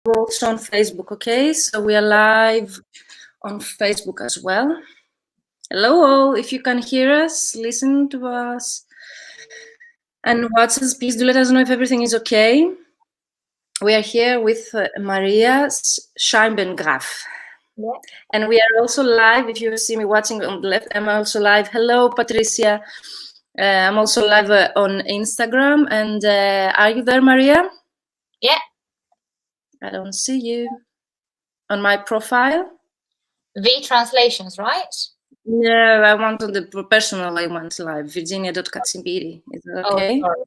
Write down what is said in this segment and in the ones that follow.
also on Facebook, okay? So we are live on Facebook as well. Hello all, if you can hear us, listen to us, and watch us, please do let us know if everything is okay. We are here with María Scheibengraf. Yeah. And we are also live, if you see me watching on the left, I'm also live. Hello, Patricia. I'm also live on Instagram. And are you there, Maria? Yeah. I don't see you on my profile. V translations, right? No, I want on the personal, I want live. Virginia.Katsimpiri. Is that okay? Oh, sorry.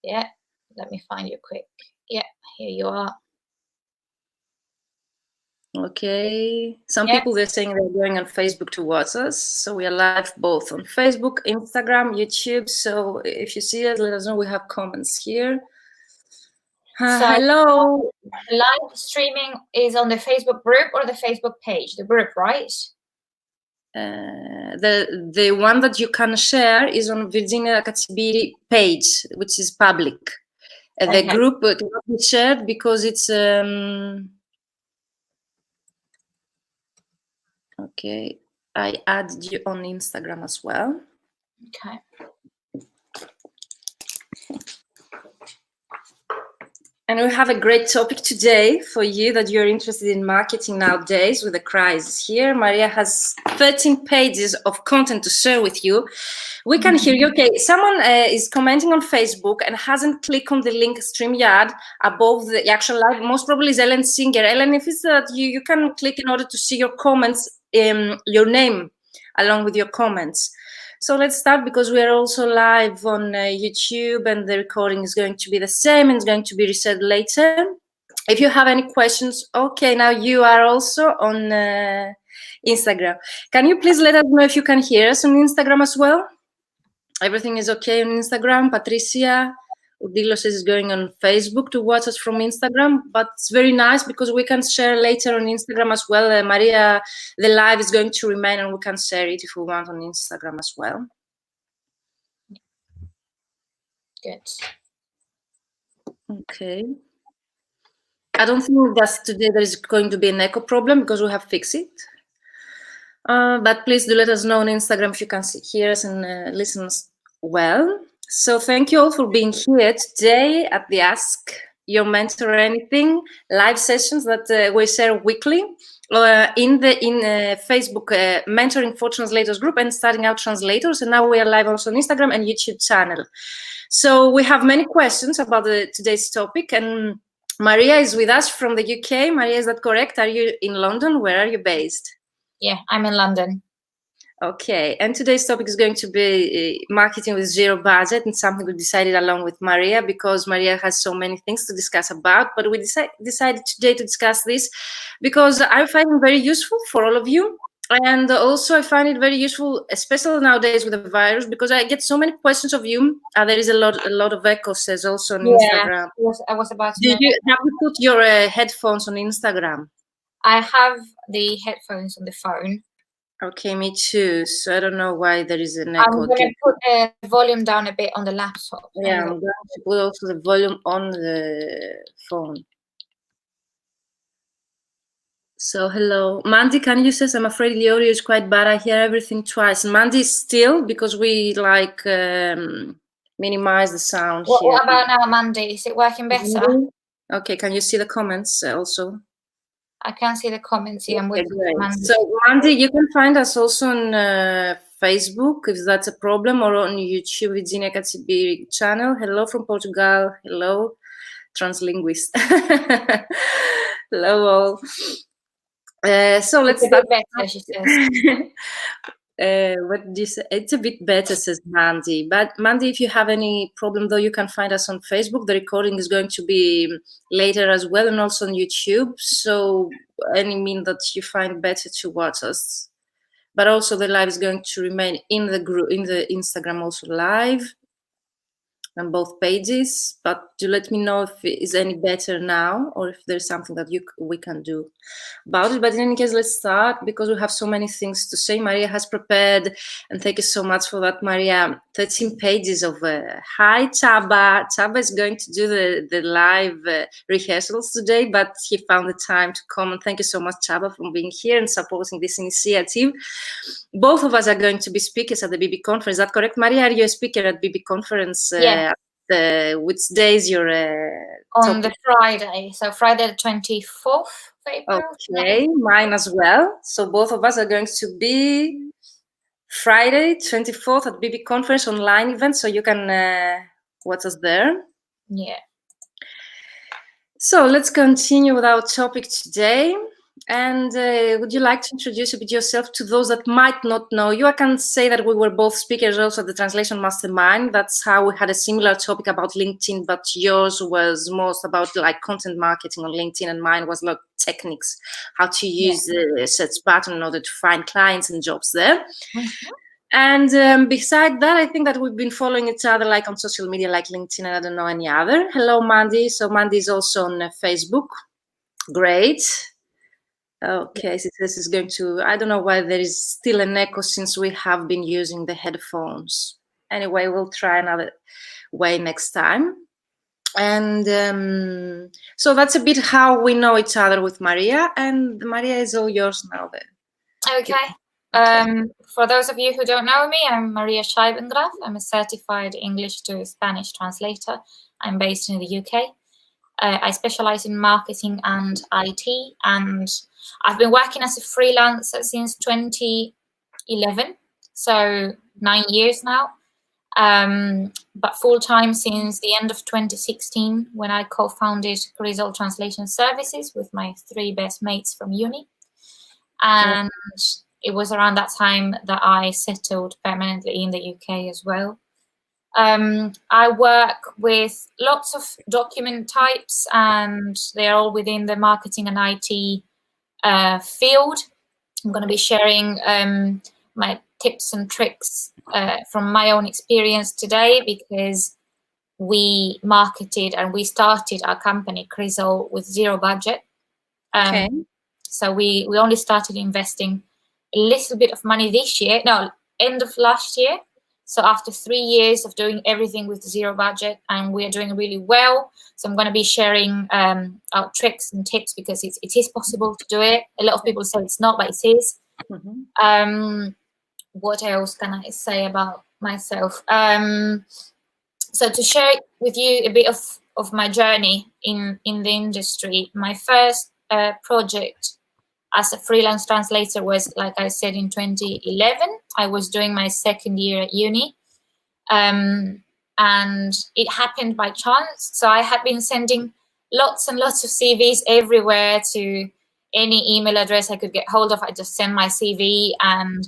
Yeah. Let me find you quick. Yeah, here you are. Okay. Some people, they're saying they're going on Facebook to watch us. So we are live both on Facebook, Instagram, YouTube. So if you see us, let us know. We have comments here. Hello. Live streaming is on the Facebook group or the Facebook page? The group, right? The one that you can share is on Virginia Katsimpiri page, which is public. The group cannot be shared because it's okay. I added you on Instagram as well. Okay. And we have a great topic today for you that you're interested in marketing nowadays with the crisis here. Maria has 13 pages of content to share with you. We can hear you. Okay, someone is commenting on Facebook and hasn't clicked on the link StreamYard above the actual live. Most probably is Ellen Singer. Ellen, if it's that you can click in order to see your comments, your name along with your comments. So let's start because we are also live on YouTube and the recording is going to be the same and it's going to be reset later. If you have any questions, okay, now you are also on Instagram. Can you please let us know if you can hear us on Instagram as well? Everything is okay on Instagram. Patricia Udilo says is going on Facebook to watch us from Instagram, but it's very nice because we can share later on Instagram as well. Maria, the live is going to remain and we can share it if we want on Instagram as well. Good. Okay. I don't think that today there is going to be an echo problem because we have fixed it. But please do let us know on Instagram if you can hear us and listen well. So thank you all for being here today at the Ask Your Mentor Anything live sessions that we share weekly in Facebook Mentoring for Translators group and Starting Out Translators. And now we are live also on Instagram and YouTube channel. So we have many questions about today's topic, and Maria is with us from the UK. Maria, is that correct? Are you in London? Where are you based? Yeah, I'm in London. Okay, and today's topic is going to be marketing with zero budget, and something we decided along with Maria because Maria has so many things to discuss about, but we decided today to discuss this because I find it very useful for all of you. And also I find it very useful, especially nowadays with the virus, because I get so many questions of you. There is a lot of echo says also on Instagram. I was about to have you put your headphones on Instagram? I have the headphones on the phone. Okay, me too. So I don't know why there is an echo. I'm going to put the volume down a bit on the laptop. Yeah, I'm going to put also the volume on the phone. So hello, Mandy, can you say, I'm afraid the audio is quite bad. I hear everything twice. Mandy, still, because we like minimize the sound here. What about now, Mandy? Is it working better? Okay, can you see the comments also? I can see the comments. Yeah, I'm with Mandy. So Mandy, you can find us also on Facebook if that's a problem, or on YouTube, Virginia Katsimpiri channel. Hello from Portugal. Hello, translinguist. Hello all. So let's start. Better, she says. What did you say? It's a bit better, says Mandy. But Mandy, if you have any problem, though, you can find us on Facebook. The recording is going to be later as well, and also on YouTube. So any mean that you find better to watch us. But also the live is going to remain in the group, in the Instagram also live. on both pages, but do let me know if it is any better now or if there's something that we can do about it. But in any case, let's start because we have so many things to say. Maria has prepared, and thank you so much for that, Maria, 13 pages of hi, Chaba. Chaba is going to do the live rehearsals today, but he found the time to come. And thank you so much, Chaba, for being here and supporting this initiative. Both of us are going to be speakers at the BB conference. Is that correct, Maria? Are you a speaker at BB conference? Yeah. Which days you're on the Friday, so Friday the 24th of April. Okay, mine as well. So both of us are going to be Friday 24th at BB conference online event. So you can watch us there. Yeah. So let's continue with our topic today. And would you like to introduce a bit yourself to those that might not know you? I can say that we were both speakers also at the Translation Mastermind. That's how we had a similar topic about LinkedIn, but yours was most about like content marketing on LinkedIn, and mine was like techniques, how to use the search button in order to find clients and jobs there. Mm-hmm. And beside that, I think that we've been following each other like on social media, like LinkedIn, and I don't know any other. Hello, Mandy. So Mandy is also on Facebook. Great. Okay, so this is going to, I don't know why there is still an echo since we have been using the headphones. Anyway, we'll try another way next time. And so that's a bit how we know each other with Maria, and Maria is all yours now then. Okay. For those of you who don't know me, I'm María Scheibengraf. I'm a certified English to Spanish translator. I'm based in the UK. I specialize in marketing and IT, and I've been working as a freelancer since 2011, so 9 years now, but full-time since the end of 2016 when I co-founded Result Translation Services with my 3 best mates from uni. And it was around that time that I settled permanently in the UK as well. I work with lots of document types, and they're all within the marketing and IT field. I'm going to be sharing my tips and tricks from my own experience today, because we marketed and we started our company, Crisol, with 0 budget. So we only started investing a little bit of money this year, end of last year. So after 3 years of doing everything with 0 budget, and we're doing really well. So I'm going to be sharing our tricks and tips, because it is possible to do it. A lot of people say it's not, but it is. Mm-hmm. What else can I say about myself? So to share with you a bit of my journey in the industry, my first project as a freelance translator was, like I said, in 2011. I was doing my 2nd year at uni, and it happened by chance. So I had been sending lots and lots of CVs everywhere to any email address I could get hold of. I just sent my CV, and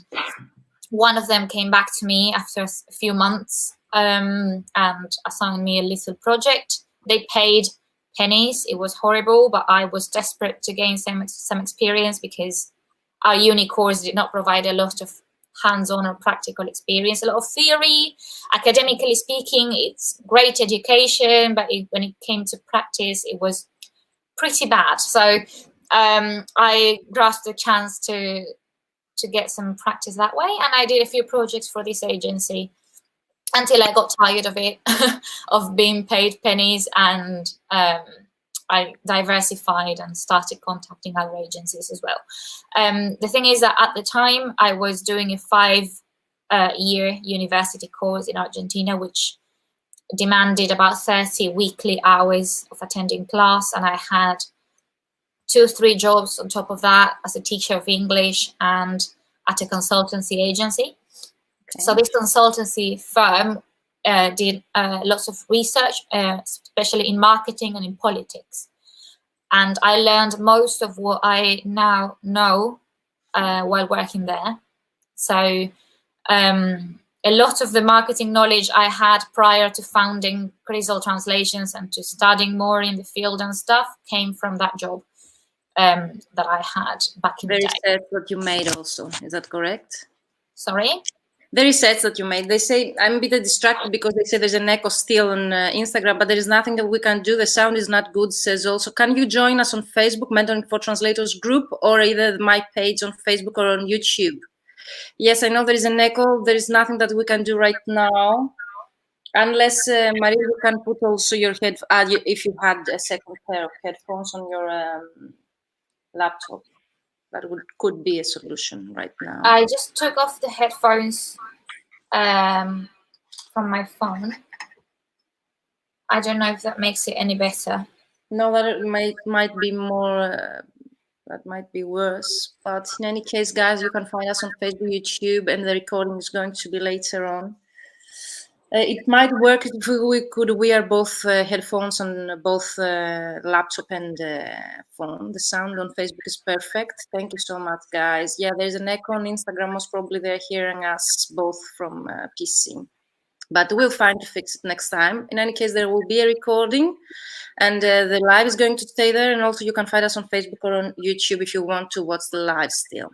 one of them came back to me after a few months and assigned me a little project. They paid pennies. It was horrible, but I was desperate to gain some experience, because our uni course did not provide a lot of hands-on or practical experience. A lot of theory. Academically speaking, it's great education, but when it came to practice, it was pretty bad. So I grasped the chance to get some practice that way, and I did a few projects for this agency until I got tired of it, of being paid pennies, and I diversified and started contacting other agencies as well. The thing is that at the time I was doing a 5-year university course in Argentina, which demanded about 30 weekly hours of attending class, and I had 2 or 3 jobs on top of that as a teacher of English and at a consultancy agency. So this consultancy firm did lots of research, especially in marketing and in politics. And I learned most of what I now know while working there. So a lot of the marketing knowledge I had prior to founding Crisol Translations and to studying more in the field and stuff came from that job that I had back in the day. Very sad what you made also. Is that correct? Sorry? the research that you made, they say, I'm a bit distracted because they say there's an echo still on Instagram, but there is nothing that we can do. The sound is not good, says also. Can you join us on Facebook, Mentoring for Translators group, or either my page on Facebook or on YouTube? Yes, I know there is an echo. There is nothing that we can do right now. Unless, Maria, you can put also your if you had a second pair of headphones on your laptop. That could be a solution right now. I just took off the headphones from my phone. I don't know if that makes it any better. No, that might be more, that might be worse. But in any case, guys, you can find us on Facebook, YouTube, and the recording is going to be later on. It might work if we could wear both headphones on both laptop and phone. The sound on Facebook is perfect. Thank you so much, guys. Yeah, there's an echo on Instagram. Most probably they're hearing us both from PC. But we'll find to fix it next time. In any case, there will be a recording and the live is going to stay there. And also you can find us on Facebook or on YouTube if you want to watch the live still.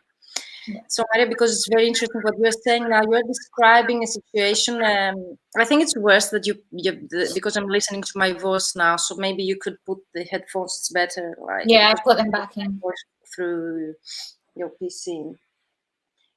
Yeah. So, Maria, because it's very interesting what you're saying now, you're describing a situation. I think it's worse that because I'm listening to my voice now. So maybe you could put the headphones. It's better. Yeah, I put them back in through your PC.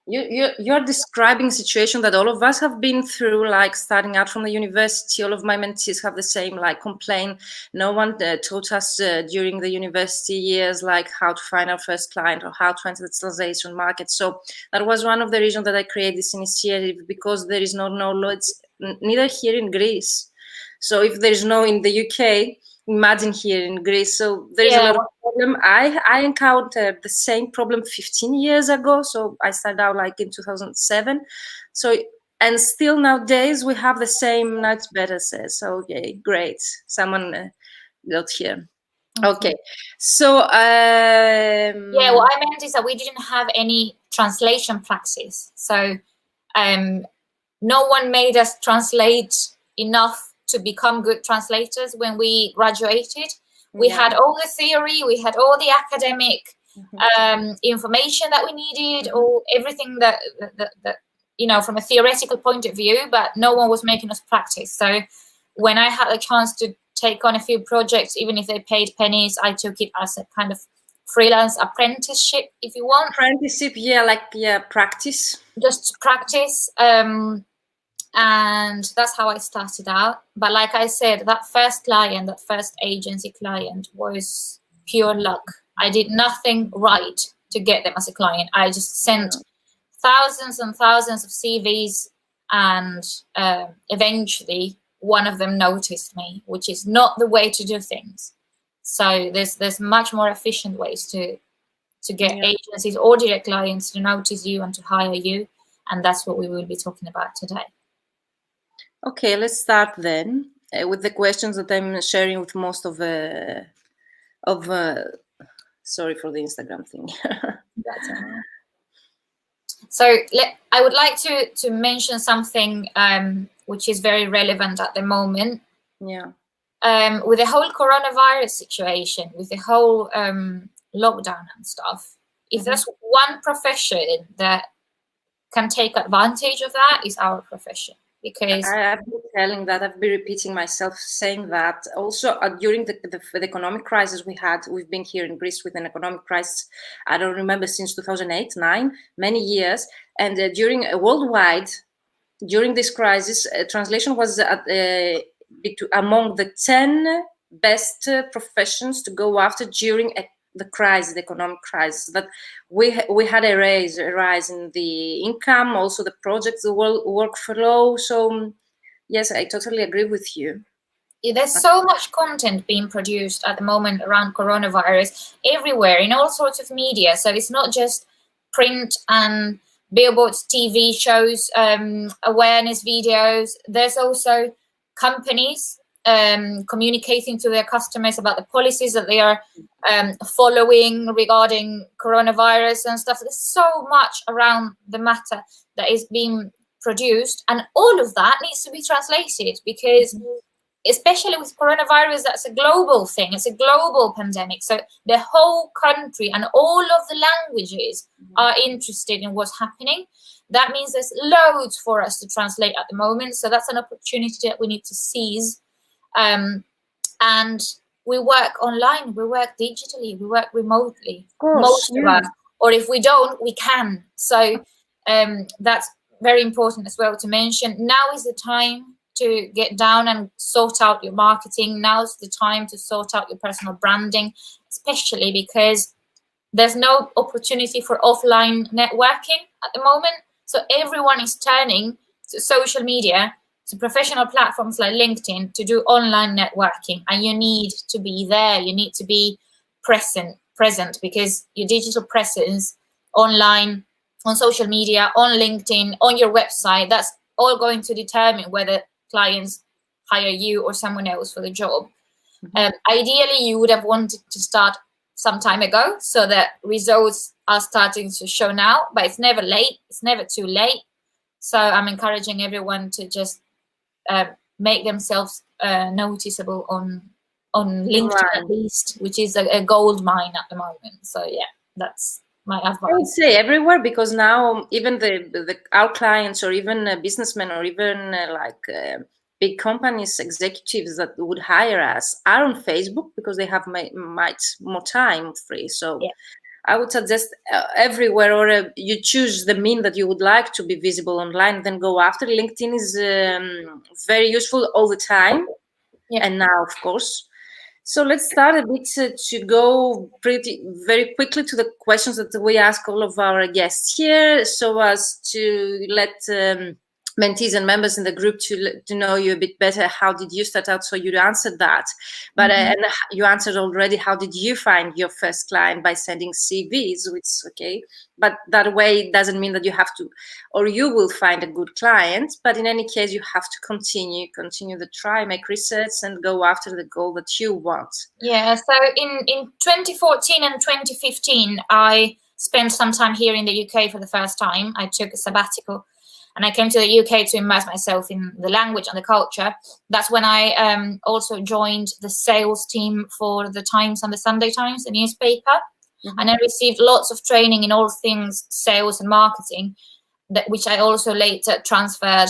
You're describing a situation that all of us have been through, like starting out from the university. All of my mentees have the same complaint. No one taught us during the university years how to find our first client or how to enter the translation market. So that was one of the reasons that I created this initiative, because there is no knowledge, neither here in Greece. So if there is no in the UK, imagine here in Greece. So there's a lot of problem. I encountered the same problem 15 years ago. So I started out in 2007. So, and still nowadays we have the same. Now it's better, says. So okay, great. Someone got here. Okay. So yeah, what I meant is that we didn't have any translation praxis. So no one made us translate enough to become good translators when we graduated. We had all the theory, we had all the academic information that we needed, or everything that from a theoretical point of view, but no one was making us practice. So when I had a chance to take on a few projects, even if they paid pennies, I took it as a kind of freelance apprenticeship, if you want. Apprenticeship, practice. Just practice. And that's how I started out. But like I said, that first client, that first agency client was pure luck. I did nothing right to get them as a client. I just sent thousands and thousands of CVs, and eventually one of them noticed me, which is not the way to do things. So there's much more efficient ways to get agencies or direct clients to notice you and to hire you. And that's what we will be talking about today. Okay, let's start then with the questions that I'm sharing with most of sorry for the Instagram thing. That's all right. So I would like to mention something which is very relevant at the moment. Yeah. With the whole coronavirus situation, with the whole lockdown and stuff, if there's one profession that can take advantage of that, is our profession. Because I've been telling that, I've been repeating myself, saying that also during the economic crisis we've been here in Greece with an economic crisis, I don't remember, since 2008, 9, many years. And during worldwide, during this crisis, translation was among the 10 best professions to go after during the crisis, the economic crisis. That we had a rise in the income, also the projects, the workflow. So yes, I totally agree with you. There's so much content being produced at the moment around coronavirus everywhere, in all sorts of media. So it's not just print and billboards, TV shows, awareness videos. There's also companies communicating to their customers about the policies that they are following regarding coronavirus and stuff. There's so much around the matter that is being produced, and all of that needs to be translated, because especially with coronavirus, that's a global thing. It's a global pandemic. So the whole country and all of the languages are interested in what's happening. That means there's loads for us to translate at the moment. So that's an opportunity that we need to seize. And we work online, we work digitally, we work remotely, most of us. Or if we don't, we can. So that's very important as well to mention. Now is the time to get down and sort out your marketing. Now's the time to sort out your personal branding, especially because there's no opportunity for offline networking at the moment. So everyone is turning to social media, to professional platforms like LinkedIn to do online networking, and you need to be there. You need to be present because your digital presence online, on social media, on LinkedIn, on your website, that's all going to determine whether clients hire you or someone else for the job. Ideally, you would have wanted to start some time ago, so that results are starting to show now, but it's never late. It's never too late. So I'm encouraging everyone to just make themselves noticeable on LinkedIn at least, which is a gold mine at the moment. So yeah, that's my advice. I would say everywhere, because now even our clients, or even businessmen, or even big companies, executives that would hire us are on Facebook because they have much more time free. So yeah. I would suggest everywhere, or you choose the mean that you would like to be visible online, then go after. LinkedIn is very useful all the time, and now, of course. So let's start a bit to go very quickly to the questions that we ask all of our guests here, so as to let mentees and members in the group to know you a bit better. How did you start out? So you answered that, but and you answered already. How did you find your first client? By sending CVs, which okay, but that way doesn't mean that you have to, or you will find a good client. But in any case, you have to continue the try, make research, and go after the goal that you want. Yeah. So in 2014 and 2015, I spent some time here in the UK for the first time. I took a sabbatical. And I came to the UK to immerse myself in the language and the culture. That's when I also joined the sales team for the Times and the Sunday Times, the newspaper. And I received lots of training in all things sales and marketing, which I also later transferred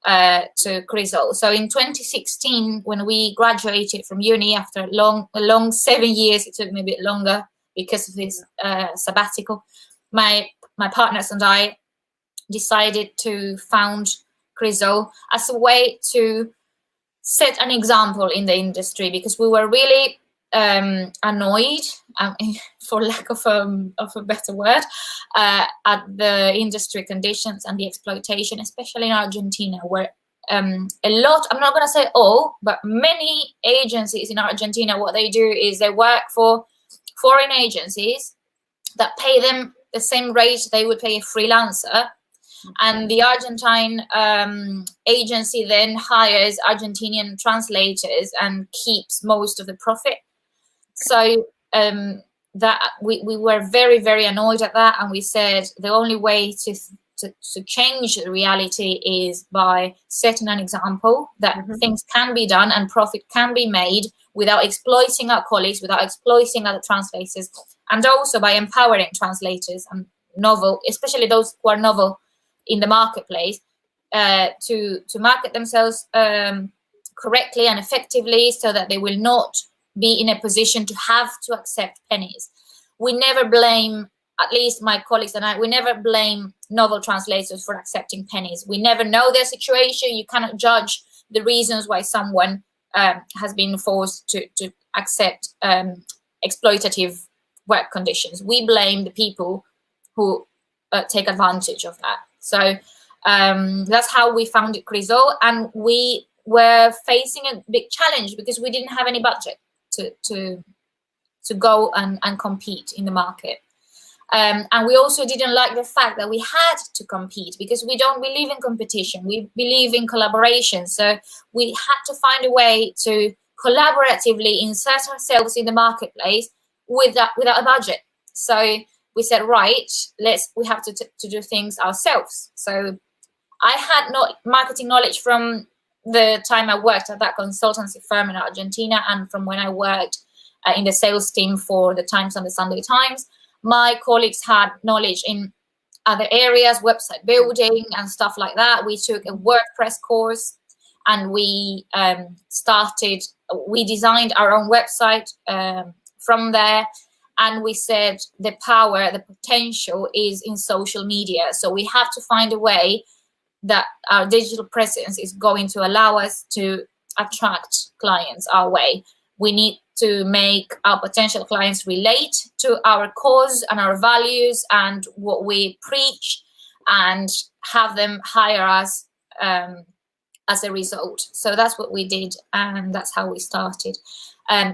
to Chryso. So in 2016, when we graduated from uni after a long 7 years, it took me a bit longer because of this sabbatical, my partners and I decided to found Chryso as a way to set an example in the industry, because we were really annoyed, for lack of a better word, at the industry conditions and the exploitation, especially in Argentina, where a lot, I'm not going to say all, but many agencies in Argentina, what they do is they work for foreign agencies that pay them the same rate they would pay a freelancer. And the Argentine agency then hires Argentinian translators and keeps most of the profit. So that we were very, very annoyed at that, and we said the only way to change the reality is by setting an example that things can be done and profit can be made without exploiting our colleagues, without exploiting other translators, and also by empowering translators and novel, especially those who are novel in the marketplace, to market themselves correctly and effectively, so that they will not be in a position to have to accept pennies. We never blame, at least my colleagues and I, we never blame novel translators for accepting pennies. We never know their situation. You cannot judge the reasons why someone has been forced to accept exploitative work conditions. We blame the people who take advantage of that. So that's how we founded Chryso, and we were facing a big challenge because we didn't have any budget to go and compete in the market. And we also didn't like the fact that we had to compete, because we don't believe in competition. We believe in collaboration. So we had to find a way to collaboratively insert ourselves in the marketplace without a budget. So we said, right, we have to do things ourselves. So I had no marketing knowledge from the time I worked at that consultancy firm in Argentina, and from when I worked in the sales team for the Times and the Sunday Times, my colleagues had knowledge in other areas, website building and stuff like that. We took a WordPress course, and we designed our own website from there. And we said the power, the potential is in social media. So we have to find a way that our digital presence is going to allow us to attract clients our way. We need to make our potential clients relate to our cause and our values and what we preach, and have them hire us as a result. So that's what we did, and that's how we started.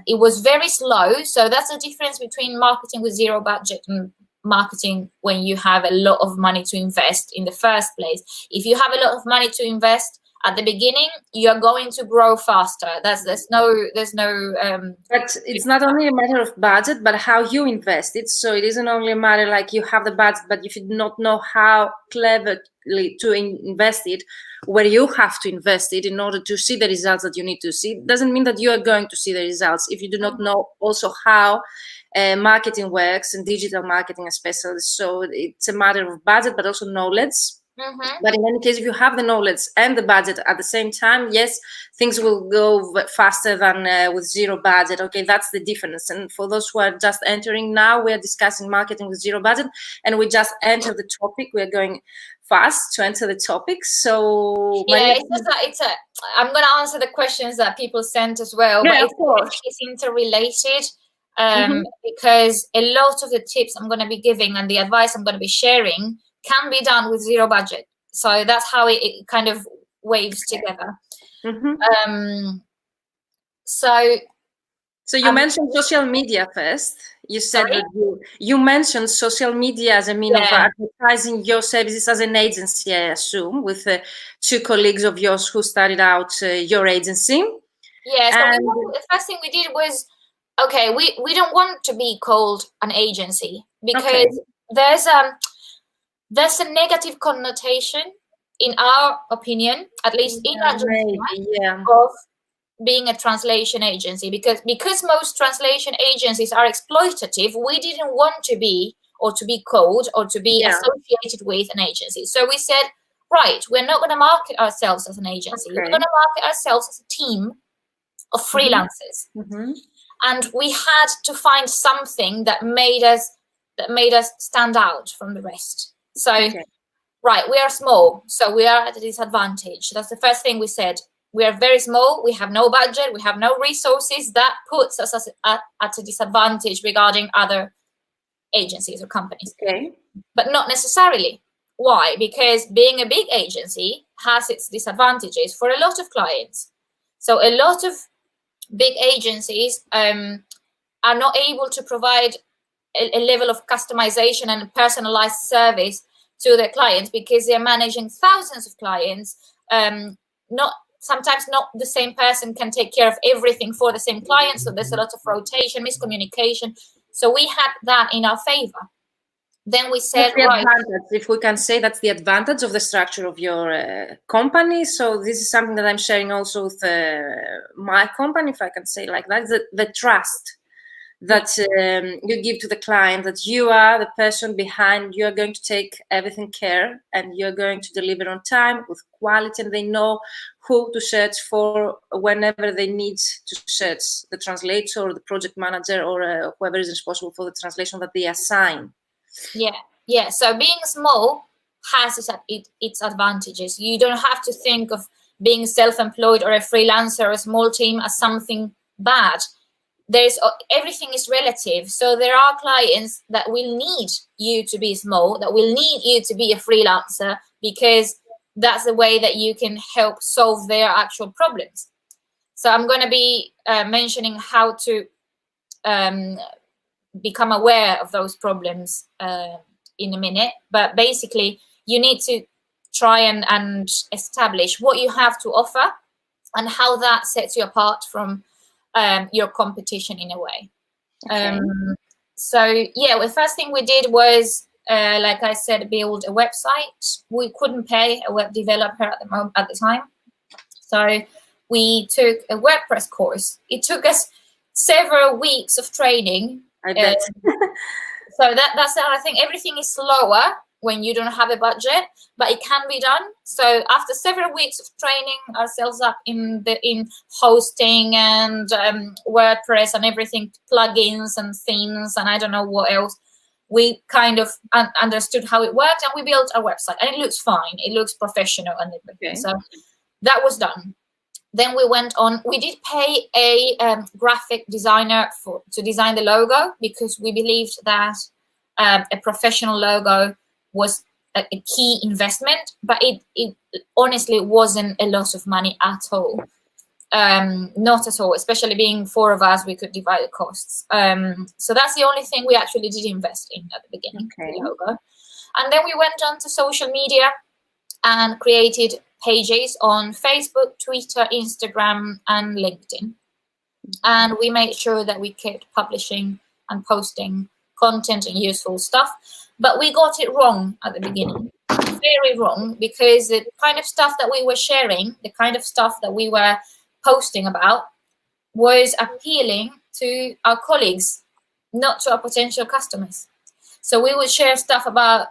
It was very slow. So that's the difference between marketing with zero budget and marketing when you have a lot of money to invest in the first place. If you have a lot of money to invest at the beginning, you're going to grow faster. There's no. But it's not only a matter of budget, but how you invest it. So it isn't only a matter like you have the budget, but if you do not know how cleverly to invest it, where you have to invest it in order to see the results that you need to see, it doesn't mean that you are going to see the results if you do not know also how marketing works, and digital marketing especially. So it's a matter of budget, but also knowledge. But in any case, if you have the knowledge and the budget at the same time, yes, things will go faster than with zero budget. Okay, that's the difference. And for those who are just entering now, we are discussing marketing with zero budget, and we just enter the topic. We are going fast to enter the topic. So yeah, I'm going to answer the questions that people sent as well. Yeah, but it's interrelated. Because a lot of the tips I'm going to be giving and the advice I'm going to be sharing can be done with zero budget. So that's how it kind of waves together. So you mentioned social media first. You said that you mentioned social media as a means of advertising your services as an agency, I assume, with two colleagues of yours who started out your agency. Yeah, so the first thing we did was, okay, we don't want to be called an agency, because there's a negative connotation, in our opinion, at least in Argentina, of being a translation agency, because most translation agencies are exploitative. We didn't want to be, or to be called, or to be associated with an agency. So we said, right, we're not going to market ourselves as an agency. We're going to market ourselves as a team of freelancers. And we had to find something that made us stand out from the rest. So, right, we are small, so we are at a disadvantage. That's the first thing we said. We are very small, we have no budget, we have no resources. That puts us at a disadvantage regarding other agencies or companies. But not necessarily. Why? Because being a big agency has its disadvantages for a lot of clients. So a lot of big agencies are not able to provide a level of customization and personalized service to their clients, because they're managing thousands of clients. Sometimes not the same person can take care of everything for the same client, so there's a lot of rotation, miscommunication. So we had that in our favor. Then we said, if we can say that's the advantage of the structure of your company. So this is something that I'm sharing also with my company, if I can say like that, the trust that you give to the client, that you are the person behind, you are going to take everything care, and you're going to deliver on time with quality, and they know who to search for whenever they need to search, the translator or the project manager or whoever is responsible for the translation that they assign. Yeah. So being small has its advantages. You don't have to think of being self-employed or a freelancer or a small team as something bad. Everything is relative. So there are clients that will need you to be small, that will need you to be a freelancer, because that's the way that you can help solve their actual problems. So I'm going to be mentioning how to become aware of those problems in a minute. But basically, you need to try and establish what you have to offer and how that sets you apart from your competition in a way. So the first thing we did was, like I said, build a website. We couldn't pay a web developer at the time, So we took a WordPress course. It took us several weeks of training. I bet. So that's the other thing. Everything is slower when you don't have a budget, but it can be done. So after several weeks of training ourselves up in hosting and WordPress and everything, plugins and themes and I don't know what else, we kind of understood how it worked and we built our website and it looks fine. It looks professional and everything. Okay. So that was done. Then we went on, we did pay a graphic designer to design the logo because we believed that a professional logo was a key investment, but it honestly wasn't a lot of money at all. Not at all, especially being 4 of us, we could divide the costs. So that's the only thing we actually did invest in at the beginning, the logo. And then we went on to social media and created pages on Facebook, Twitter, Instagram, and LinkedIn. And we made sure that we kept publishing and posting content and useful stuff. But we got it wrong at the beginning, very wrong, because the kind of stuff that we were sharing, the kind of stuff that we were posting about was appealing to our colleagues, not to our potential customers. So we would share stuff about,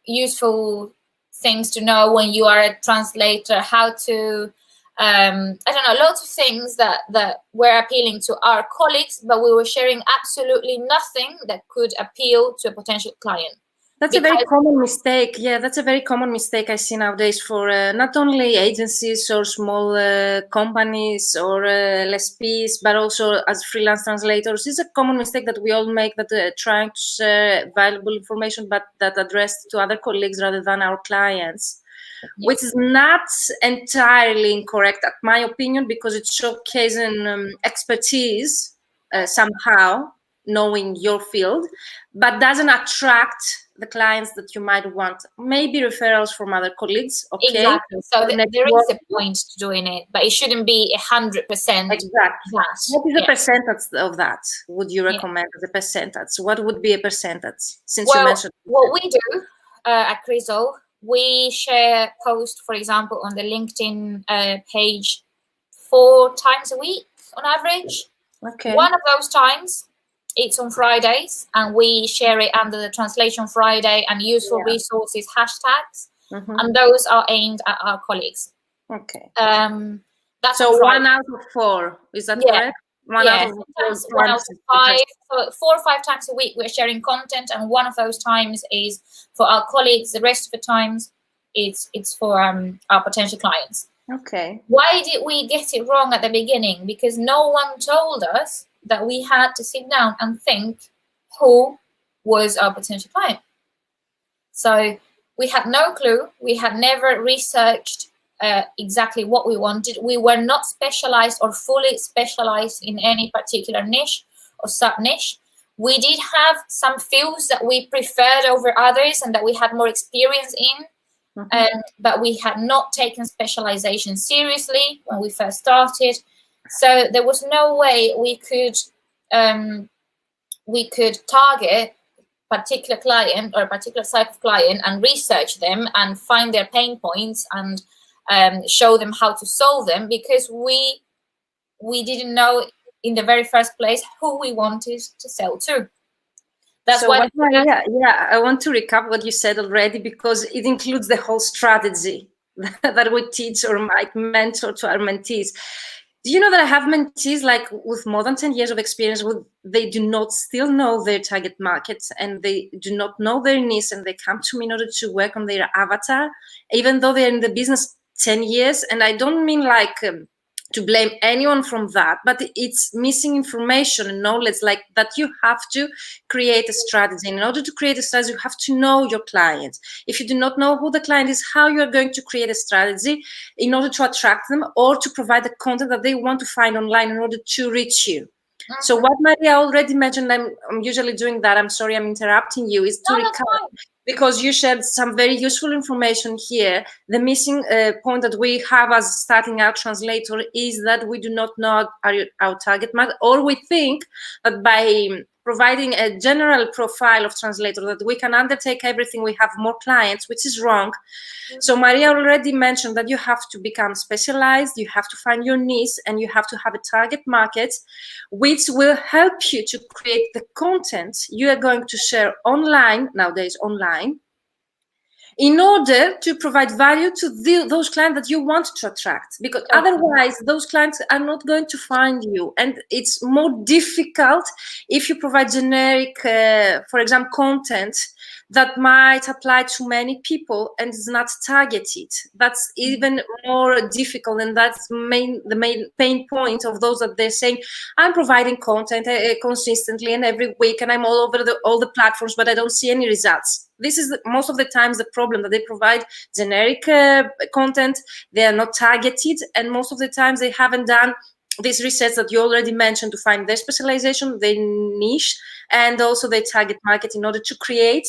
useful things to know when you are a translator, how to, lots of things that were appealing to our colleagues, but we were sharing absolutely nothing that could appeal to a potential client. That's a very common mistake. Yeah, that's a very common mistake I see nowadays for not only agencies or small companies or LSPs, but also as freelance translators. It's a common mistake that we all make, that trying to share valuable information, but that addressed to other colleagues rather than our clients, which is not entirely incorrect, at my opinion, because it's showcasing expertise somehow, knowing your field, but doesn't attract the clients that you might want. Maybe referrals from other colleagues. Okay. Exactly. So there is a point to doing it, but it shouldn't be 100%. Exactly. What is the percentage of that? Would you recommend as a percentage? What would be a percentage? Since you mentioned what we do at Criso, we share posts, for example, on the LinkedIn page 4 times a week on average. Okay. One of those times, it's on Fridays, and we share it under the Translation Friday and useful resources hashtags, and those are aimed at our colleagues. Okay. That's so 1 out of 4, is that correct? 1 out of 4. 1 out of 5. So 4 or 5 times a week we're sharing content, and one of those times is for our colleagues. The rest of the times it's for our potential clients. Okay. Why did we get it wrong at the beginning? Because no one told us that we had to sit down and think who was our potential client. So we had no clue. We had never researched exactly what we wanted. We were not specialized or fully specialized in any particular niche or sub-niche. We did have some fields that we preferred over others and that we had more experience in, but we had not taken specialization seriously when we first started. So there was no way we could target a particular client or a particular type of client and research them and find their pain points and show them how to solve them, because we didn't know in the very first place who we wanted to sell to. That's so why. I want to recap what you said already, because it includes the whole strategy that we teach or might mentor to our mentees. Do you know that I have mentees like with more than 10 years of experience, they do not still know their target markets and they do not know their niche, and they come to me in order to work on their avatar, even though they're in the business 10 years. And I don't mean like to blame anyone from that, but it's missing information and knowledge, like that you have to create a strategy. In order to create a strategy, you have to know your clients. If you do not know who the client is, how you are going to create a strategy in order to attract them or to provide the content that they want to find online in order to reach you. So what Maria already mentioned, I'm usually doing that, I'm sorry I'm interrupting you, is to recap, because you shared some very useful information here. The missing point that we have as starting out translator is that we do not know our target market, or we think that by providing a general profile of translator that we can undertake everything, we have more clients, which is wrong. So Maria already mentioned that you have to become specialized, you have to find your niche, and you have to have a target market, which will help you to create the content you are going to share online, nowadays online, in order to provide value to those clients that you want to attract, because otherwise those clients are not going to find you, and it's more difficult if you provide generic, for example, content that might apply to many people and is not targeted. That's even more difficult, and that's the main pain point of those that they're saying, I'm providing content consistently and every week, and I'm all over all the platforms, but I don't see any results. This is most of the times the problem, that they provide generic content, they are not targeted, and most of the times they haven't done this research that you already mentioned to find their specialization, their niche, and also their target market in order to create,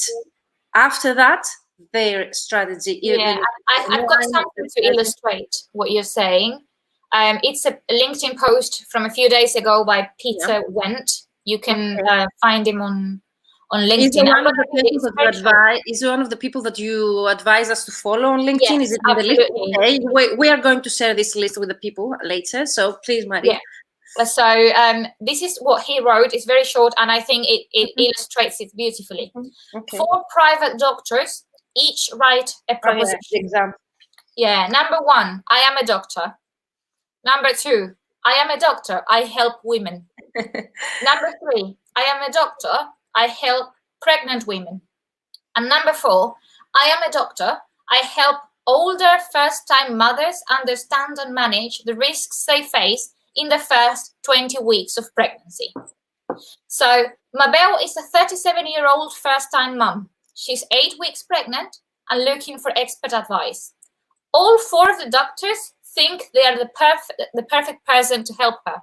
after that, their strategy. Yeah, I've got something to illustrate what you're saying. It's a LinkedIn post from a few days ago by Peter Wendt. You can find him on LinkedIn. Is he one of the people that you advise us to follow on LinkedIn? Yes, is it in absolutely. the list? Okay. We are going to share this list with the people later. So please, Maria. Yeah. So this is what he wrote. It's very short, and I think it illustrates it beautifully. Okay. 4 private doctors each write a proposition. Example. Yeah. Number 1, I am a doctor. Number 2, I am a doctor. I help women. Number 3, I am a doctor. I help pregnant women. And number 4, I am a doctor. I help older first-time mothers understand and manage the risks they face in the first 20 weeks of pregnancy. So Mabel is a 37-year-old first-time mum. She's 8 weeks pregnant and looking for expert advice. All 4 of the doctors think they are the perfect person to help her.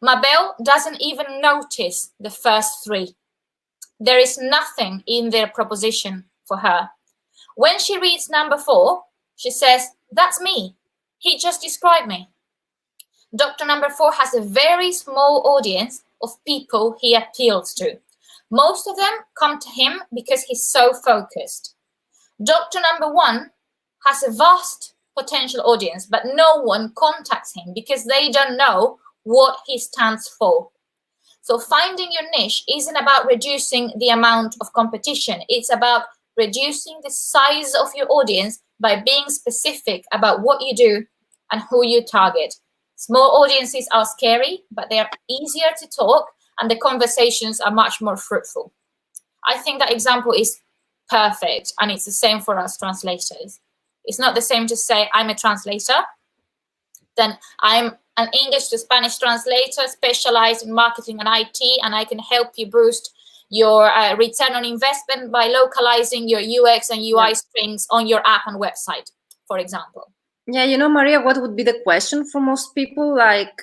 Mabel doesn't even notice the first 3. There is nothing in their proposition for her. When she reads number 4, she says, that's me. He just described me. Doctor number 4 has a very small audience of people he appeals to. Most of them come to him because he's so focused. Doctor number 1 has a vast potential audience, but no one contacts him because they don't know what he stands for. So finding your niche isn't about reducing the amount of competition. It's about reducing the size of your audience by being specific about what you do and who you target. Small audiences are scary, but they are easier to talk, and the conversations are much more fruitful. I think that example is perfect, and it's the same for us translators. It's not the same to say I'm a translator, then I'm an English to Spanish translator specialized in marketing and IT, and I can help you boost your return on investment by localizing your UX and UI strings on your app and website, for example. Yeah, you know, Maria, what would be the question for most people? Like,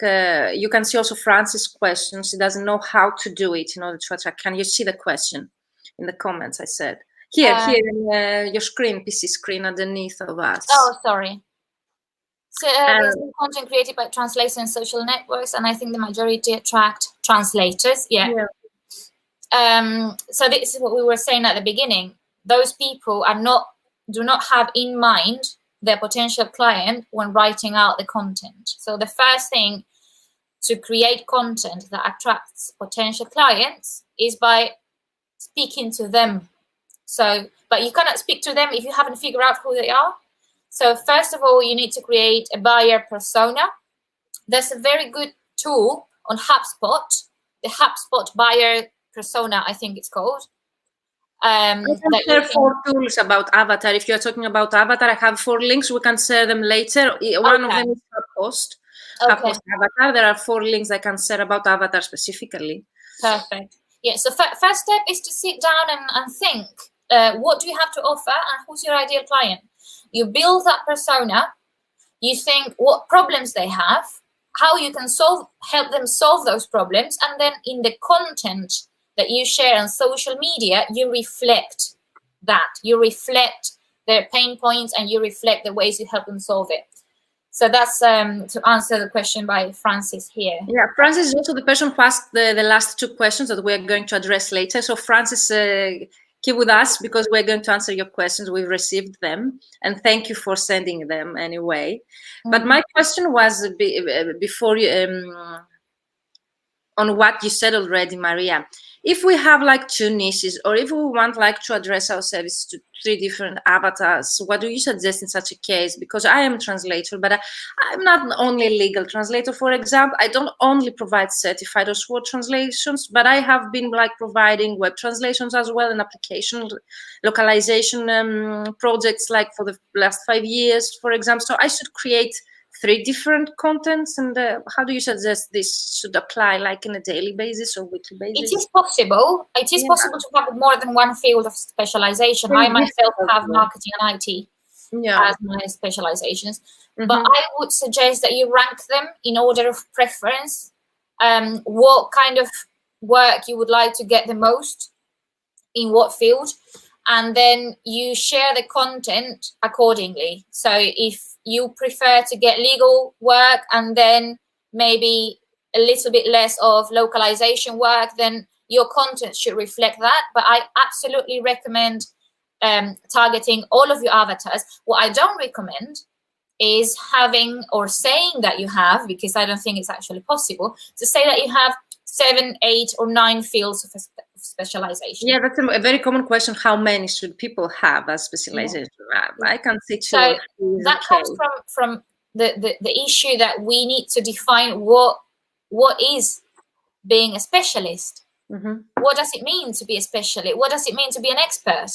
you can see also Francis' question. She doesn't know how to do it in order to attract. Can you see the question in the comments? I said here in your screen, PC screen underneath of us. Oh, sorry. So there's content created by translators and social networks, and I think the majority attract translators. Yeah. So this is what we were saying at the beginning. Those people do not have in mind their potential client when writing out the content. So the first thing to create content that attracts potential clients is by speaking to them. So, but you cannot speak to them if you haven't figured out who they are. So first of all, you need to create a buyer persona. There's a very good tool on HubSpot, the HubSpot buyer persona, I think it's called. There are 4 tools about Avatar. If you're talking about Avatar, I have 4 links. We can share them later. One of them is HubPost. HubPost Avatar. There are 4 links I can share about Avatar specifically. Perfect. Yeah, so first step is to sit down and think, what do you have to offer and who's your ideal client? You build that persona, you think what problems they have, how you can help them solve those problems, and then in the content that you share on social media, you reflect that. You reflect their pain points and you reflect the ways you help them solve it. So that's to answer the question by Francis here. Yeah, Francis is also the person who asked the last two questions that we are going to address later. So Francis, keep with us because we're going to answer your questions. We've received them, and thank you for sending them anyway. But my question was before you, on what you said already, Maria. If we have like two niches, or if we want like to address our service to 3 different avatars, what do you suggest in such a case? Because I am a translator, but I'm not only a legal translator, for example. I don't only provide certified or SWOT translations, but I have been like providing web translations as well, and application localization projects like for the last 5 years, for example. So I should create 3 different contents, and how do you suggest this should apply, like in a daily basis or weekly basis? It is possible. It is possible to have more than one field of specialization. I myself have marketing and IT as my specializations, but I would suggest that you rank them in order of preference. What kind of work you would like to get the most in what field, and then you share the content accordingly. So if you prefer to get legal work and then maybe a little bit less of localization work, then your content should reflect that. But I absolutely recommend targeting all of your avatars. What I don't recommend is having or saying that you have, because I don't think it's actually possible, to say that you have 7, 8, or 9 fields of specialization. Yeah, that's a very common question. How many should people have as specialization? I can say 2 so or 3 that comes from the issue that we need to define what is being a specialist. What does it mean to be a specialist? What does it mean to be an expert?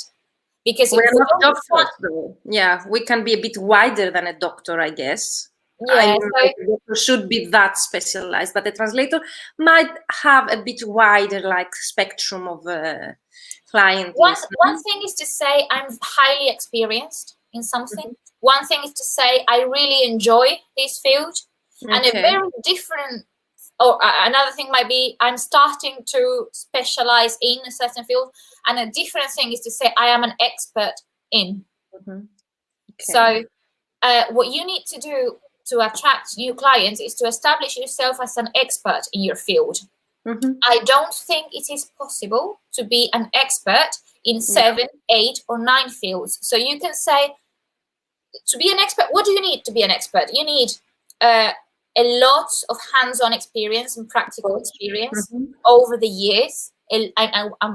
Because we're not doctors, though. Yeah, we can be a bit wider than a doctor, I guess. Yeah, the doctor should be that specialized, but the translator might have a bit wider, like, spectrum of client. One thing is to say I'm highly experienced in something. One thing is to say I really enjoy this field, and a very different. Or another thing might be I'm starting to specialize in a certain field, and a different thing is to say I am an expert in. So what you need to do to attract new clients is to establish yourself as an expert in your field. I don't think it is possible to be an expert in 7, 8, or 9 fields. So you can say, to be an expert, what do you need to be an expert? You need a lot of hands-on experience and practical experience over the years. And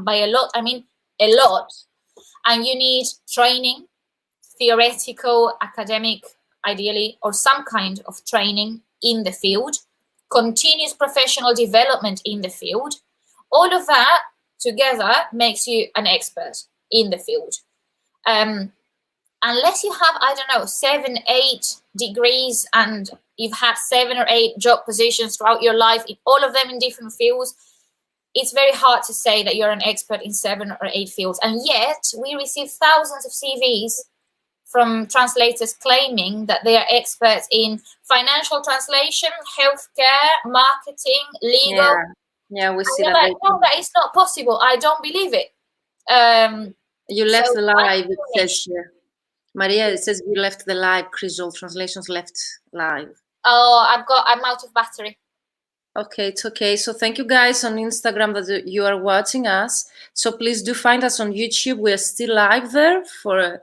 by a lot, I mean a lot. And you need training, theoretical, academic, ideally, or some kind of training in the field, continuous professional development in the field. All of that together makes you an expert in the field. Unless you have, I don't know, 7, 8 degrees and you've had 7 or 8 job positions throughout your life, all of them in different fields, it's very hard to say that you're an expert in 7 or 8 fields. And yet we receive thousands of CVs from translators claiming that they are experts in financial translation, healthcare, marketing, legal. Yeah, we see that. Like, no, that is not possible. I don't believe it. You left the live, it says here. Maria, it says you left the live. Crisol Translations left live. Oh, I'm out of battery. Okay, it's okay. So thank you guys on Instagram that you are watching us. So please do find us on YouTube. We are still live there for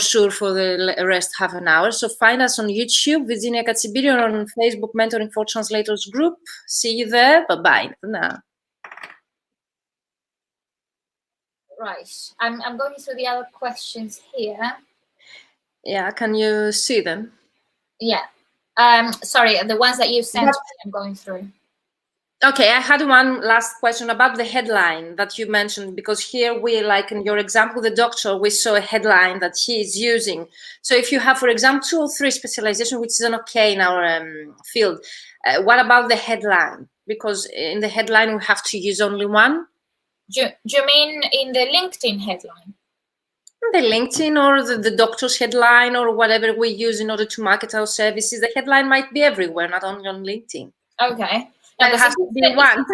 sure for the rest half an hour. So find us on YouTube, Virginia Katsimpiri, or on Facebook, Mentoring for Translators group. See you there. Bye-bye for now. Right. I'm going through the other questions here. Yeah, can you see them? Yeah. Sorry, the ones that you sent, I'm going through. Okay, I had one last question about the headline that you mentioned, because here we, like in your example, the doctor, we saw a headline that he is using. So if you have, for example, 2 or 3 specialization, which is an okay in our field, what about the headline? Because in the headline, we have to use only one. Do you mean in the LinkedIn headline? The LinkedIn or the doctor's headline or whatever we use in order to market our services. The headline might be everywhere, not only on LinkedIn. Okay. That has to be one.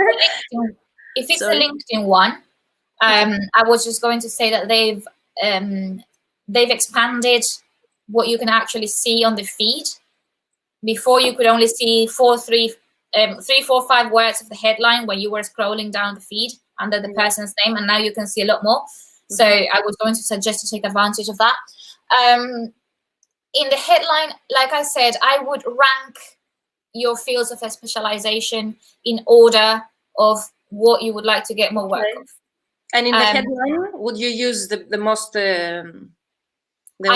If it's the LinkedIn one, I was just going to say that they've expanded what you can actually see on the feed. Before, you could only see 3, 4, 5 words of the headline when you were scrolling down the feed under the person's name, and now you can see a lot more. So I was going to suggest to take advantage of that. In the headline, like I said, I would rank your fields of specialization in order of what you would like to get more work of. And in the headline, would you use the most? I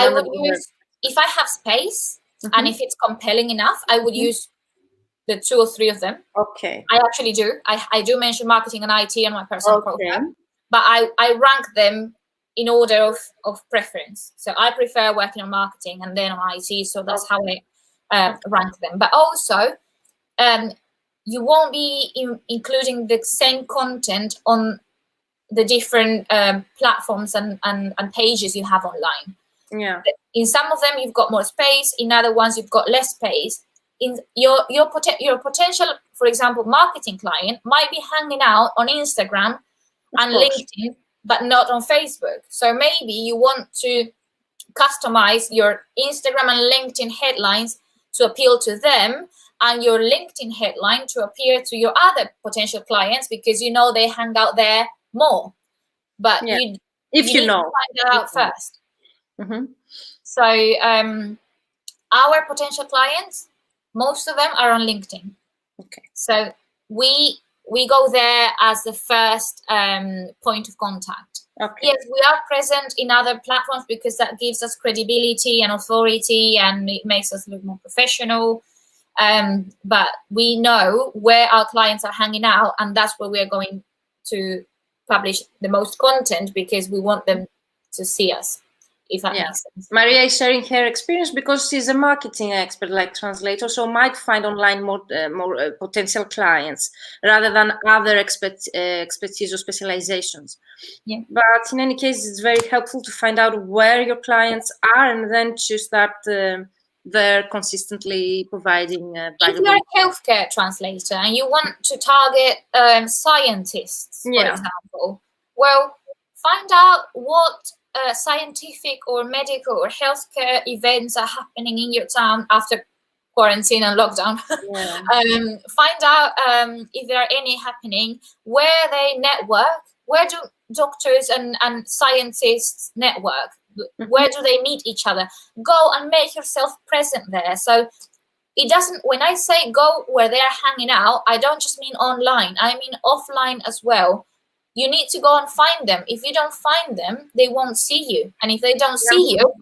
would use, if I have space and if it's compelling enough, I would use the 2 or 3 of them. Okay. I actually do. I do mention marketing and IT on my personal profile, but I rank them in order of preference. So I prefer working on marketing and then on IT. So that's how I rank them. But also, you won't be including the same content on the different platforms and pages you have online. Yeah. In some of them, you've got more space. In other ones, you've got less space. In your potential, for example, marketing client might be hanging out on Instagram and LinkedIn, but not on Facebook. So maybe you want to customize your Instagram and LinkedIn headlines to appeal to them, and your LinkedIn headline to appear to your other potential clients, because you know they hang out there more. But you need to find that out first. So our potential clients, most of them are on LinkedIn. Okay. So we go there as the first point of contact. Okay. Yes, we are present in other platforms because that gives us credibility and authority, and it makes us look more professional. But we know where our clients are hanging out, and that's where we're going to publish the most content, because we want them to see us, if that makes sense. Maria is sharing her experience because she's a marketing expert, like translator, so might find online more potential clients rather than other expertise or specializations. Yeah. But in any case, it's very helpful to find out where your clients are and then to start they're consistently providing if you're a healthcare translator and you want to target scientists, for example, well, find out what scientific or medical or healthcare events are happening in your town after quarantine and lockdown. Find out if there are any happening, where they network, where do doctors and scientists network, where do they meet each other. Go and make yourself present there. So it doesn't, when I say go where they're hanging out, I don't just mean online, I mean offline as well. You need to go and find them. If you don't find them, they won't see you. And if they don't see you,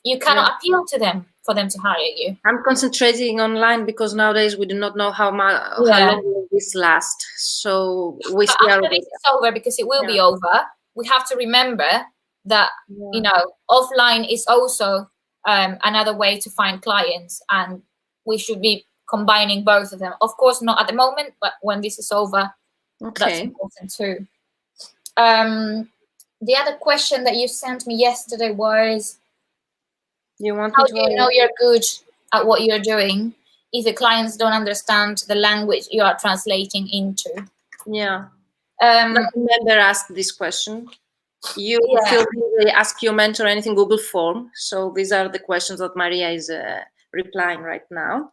you cannot appeal to them for them to hire you. I'm concentrating online because nowadays we do not know how long will this last. So after this is over, because it will be over, we have to remember that you know, offline is also another way to find clients, and we should be combining both of them. Of course, not at the moment, but when this is over, that's important too. The other question that you sent me yesterday was, how do you know you're good at what you're doing if the clients don't understand the language you are translating into? I never asked this question. You feel free to ask your mentor anything Google form. So these are the questions that Maria is replying right now.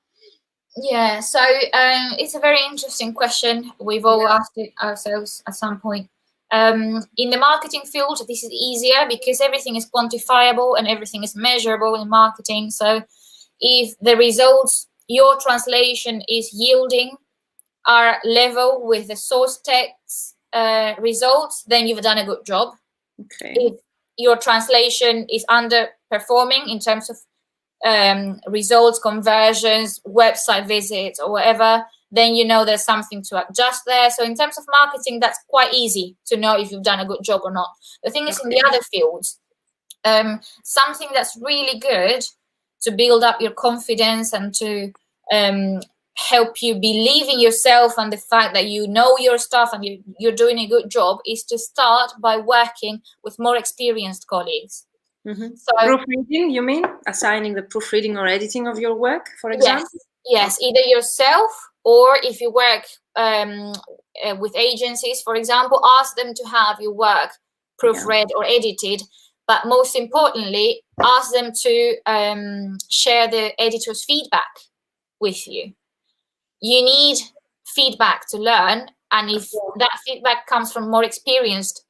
Yeah, so it's a very interesting question. We've all asked it ourselves at some point. In the marketing field, this is easier because everything is quantifiable and everything is measurable in marketing. So if the results your translation is yielding are level with the source text results, then you've done a good job. If your translation is underperforming in terms of results, conversions, website visits, or whatever, then you know there's something to adjust there. So in terms of marketing, that's quite easy to know if you've done a good job or not. The thing is, in the other fields, something that's really good to build up your confidence and to help you believe in yourself and the fact that you know your stuff and you're doing a good job is to start by working with more experienced colleagues. So proofreading, you mean? Assigning the proofreading or editing of your work, for example? Yes, either yourself, or if you work with agencies, for example, ask them to have your work proofread or edited but most importantly, ask them to share the editor's feedback with you. You need feedback to learn, and if that feedback comes from more experienced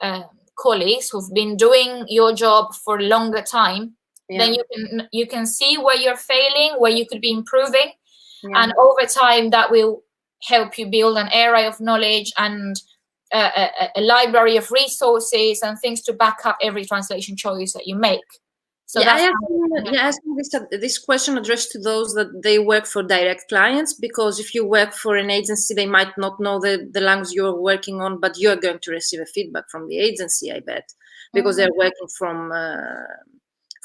colleagues who've been doing your job for a longer time, then you can see where you're failing, where you could be improving, and over time that will help you build an area of knowledge and a library of resources and things to back up every translation choice that you make. So I think this question addressed to those that they work for direct clients, because if you work for an agency, they might not know the language you're working on, but you're going to receive a feedback from the agency, I bet, because they're working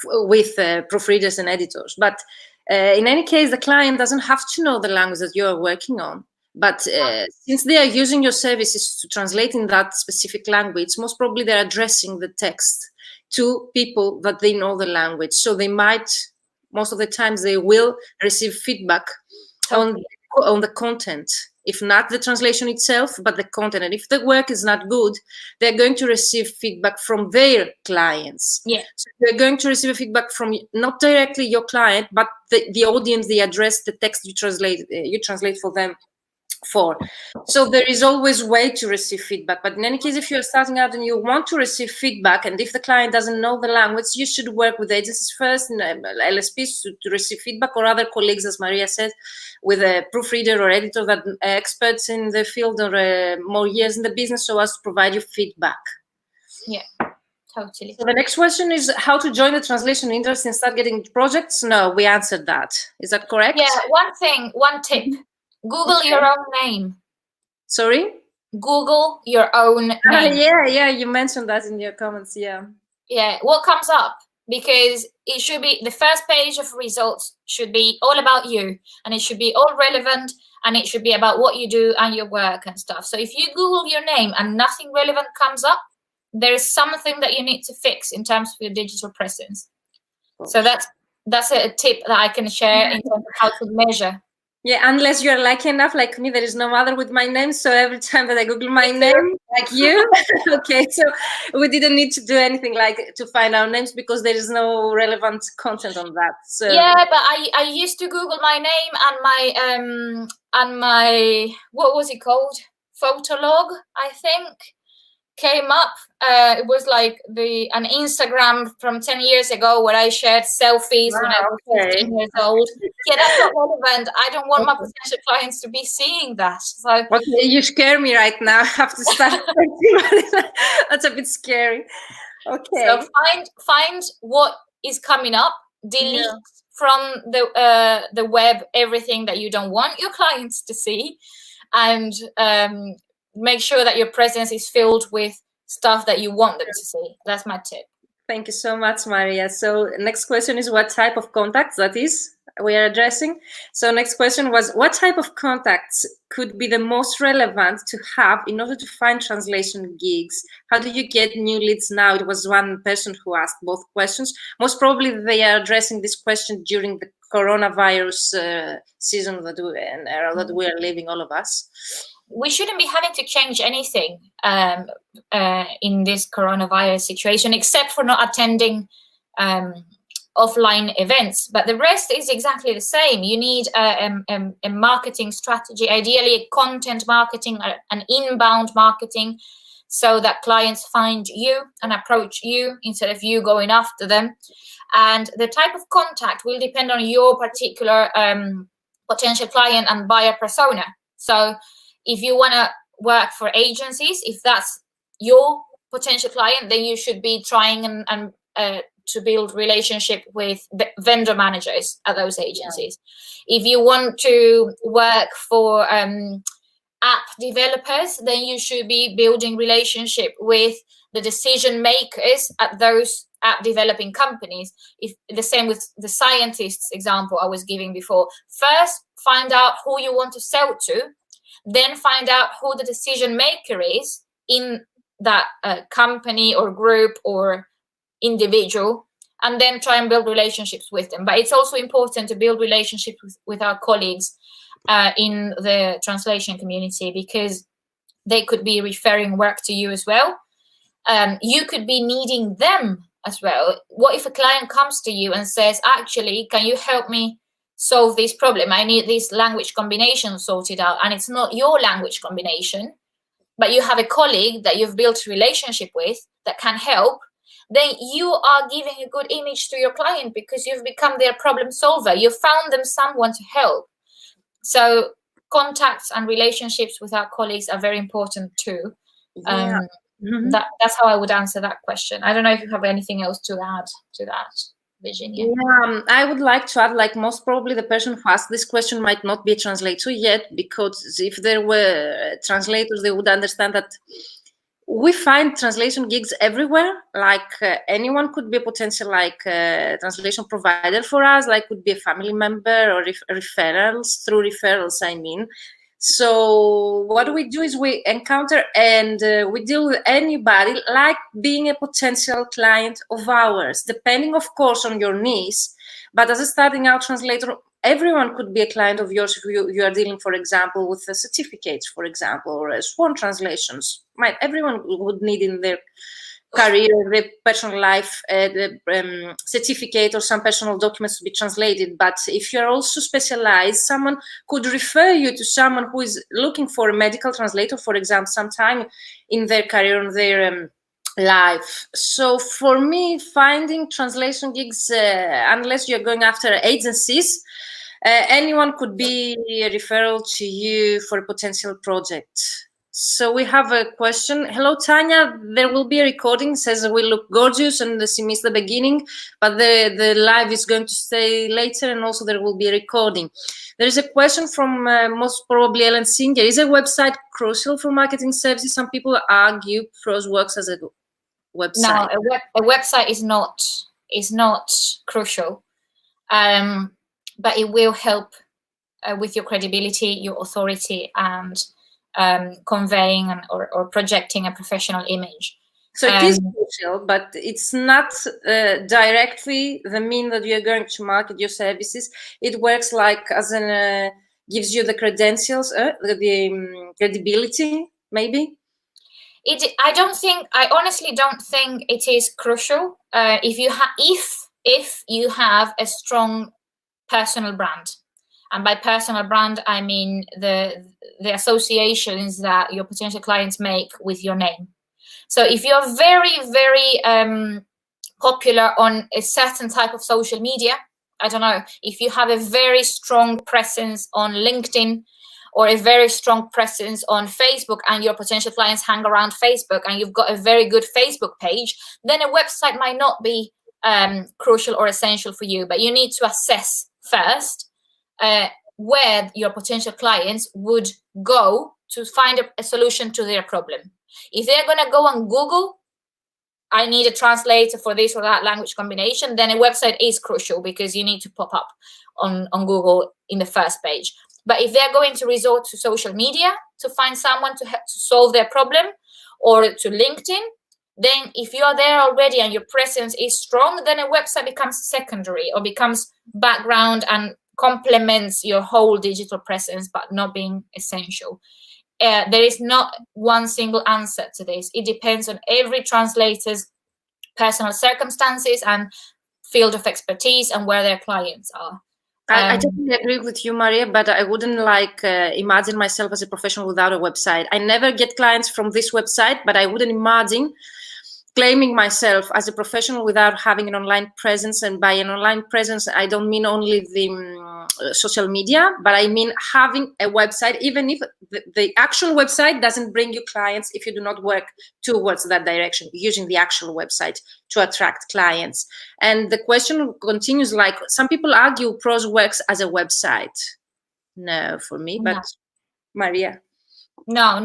with proofreaders and editors. But in any case, the client doesn't have to know the language that you're working on. But since they are using your services to translate in that specific language, most probably they're addressing the text to people that they know the language. So they might, most of the times, they will receive feedback on the content. If not the translation itself, but the content. And if the work is not good, they're going to receive feedback from their clients. Yeah. So they're going to receive a feedback from not directly your client, but the audience they address, the text you translate for them. So there is always a way to receive feedback. But in any case, if you're starting out and you want to receive feedback, and if the client doesn't know the language, you should work with agencies first, and LSPs to receive feedback, or other colleagues, as Maria said, with a proofreader or editor that are experts in the field or more years in the business, so as to provide you feedback. Yeah, totally. So the next question is how to join the translation industry and start getting projects. No, we answered that. Is that correct? Yeah, one tip. Google your own name. Sorry? Google your own name. Yeah, you mentioned that in your comments, yeah. Yeah, what comes up? Because it should be, the first page of results should be all about you, and it should be all relevant, and it should be about what you do and your work and stuff. So if you Google your name and nothing relevant comes up, there is something that you need to fix in terms of your digital presence. So that's a tip that I can share in terms of how to measure. Yeah, unless you're lucky enough, like me, there is no other with my name. So every time that I Google my name, like you, okay, so we didn't need to do anything like to find our names, because there is no relevant content on that. So yeah, but I used to Google my name and my what was it called? Photolog, I think, came up. It was like an Instagram from 10 years ago where I shared selfies when I was 15 years old. Yeah, that's not relevant. I don't want my potential clients to be seeing that. So okay, you scare me right now. I have to start. That's a bit scary. Okay. So find what is coming up. Delete from the web everything that you don't want your clients to see, and make sure that your presence is filled with stuff that you want them to see. That's my tip. Thank you so much, Maria. So next question is what type of contacts that is we are addressing. So next question was what type of contacts could be the most relevant to have in order to find translation gigs? How do you get new leads now? It was one person who asked both questions. Most probably they are addressing this question during the coronavirus season that we are living, all of us. We shouldn't be having to change anything in this coronavirus situation, except for not attending offline events. But the rest is exactly the same. You need a marketing strategy, ideally a content marketing, an inbound marketing, so that clients find you and approach you instead of you going after them. And the type of contact will depend on your particular potential client and buyer persona. So if you want to work for agencies, if that's your potential client, then you should be trying and to build relationship with vendor managers at those agencies. If you want to work for app developers, then you should be building relationship with the decision makers at those app developing companies. If the same with the scientists example I was giving before. First, find out who you want to sell to, then find out who the decision maker is in that company or group or individual, and then try and build relationships with them. But it's also important to build relationships with our colleagues in the translation community, because they could be referring work to you as well. You could be needing them as well. What if a client comes to you and says, actually, can you help me solve this problem? I need this language combination sorted out, and it's not your language combination, but you have a colleague that you've built a relationship with that can help. Then you are giving a good image to your client because you've become their problem solver. You found them someone to help. So contacts and relationships with our colleagues are very important too. Yeah. That's how I would answer that question. I don't know if you have anything else to add to that, Virginia. Yeah, I would like to add, like, most probably the person who asked this question might not be a translator yet, because if there were translators, they would understand that we find translation gigs everywhere. Like, anyone could be a potential, like, translation provider for us, like could be a family member, or referrals, through referrals, I mean. So what we do is we encounter and we deal with anybody like being a potential client of ours, depending, of course, on your needs. But as a starting out translator, everyone could be a client of yours if you are dealing, for example, with the certificates, for example, or sworn translations. Everyone would need in their career, their personal life, the certificate or some personal documents to be translated. But if you're also specialized, someone could refer you to someone who is looking for a medical translator, for example, sometime in their career, in their life. So for me, finding translation gigs, unless you're going after agencies, anyone could be a referral to you for a potential project. So we have a question. Hello, Tanya. There will be a recording. Says we look gorgeous and she missed the beginning, but the live is going to stay later, and also there will be a recording. There is a question from most probably Ellen Singer. Is a website crucial for marketing services? Some people argue prose works as a website. No, a website is not crucial, but it will help with your credibility, your authority, and conveying or projecting a professional image. So it is crucial, but it's not directly the mean that you're going to market your services. It works like as an gives you the credentials, the credibility, maybe. I honestly don't think it is crucial if you have a strong personal brand. And by personal brand, I mean the associations that your potential clients make with your name. So if you're very, very popular on a certain type of social media, I don't know, if you have a very strong presence on LinkedIn or a very strong presence on Facebook, and your potential clients hang around Facebook, and you've got a very good Facebook page, then a website might not be crucial or essential for you. But you need to assess first where your potential clients would go to find a solution to their problem. If they're going to go on Google, I need a translator for this or that language combination, then a website is crucial because you need to pop up on Google in the first page. But if they're going to resort to social media to find someone to solve their problem, or to LinkedIn, then if you're there already and your presence is strong, then a website becomes secondary or becomes background and complements your whole digital presence, but not being essential. There is not one single answer to this. It depends on every translator's personal circumstances and field of expertise and where their clients are. I totally agree with you, Maria, but I wouldn't imagine myself as a professional without a website. I never get clients from this website, but I wouldn't imagine claiming myself as a professional without having an online presence. And by an online presence, I don't mean only the social media, but I mean having a website, even if the actual website doesn't bring you clients, if you do not work towards that direction, using the actual website to attract clients. And the question continues, like, some people argue prose works as a website. No, for me, but no. Maria. No.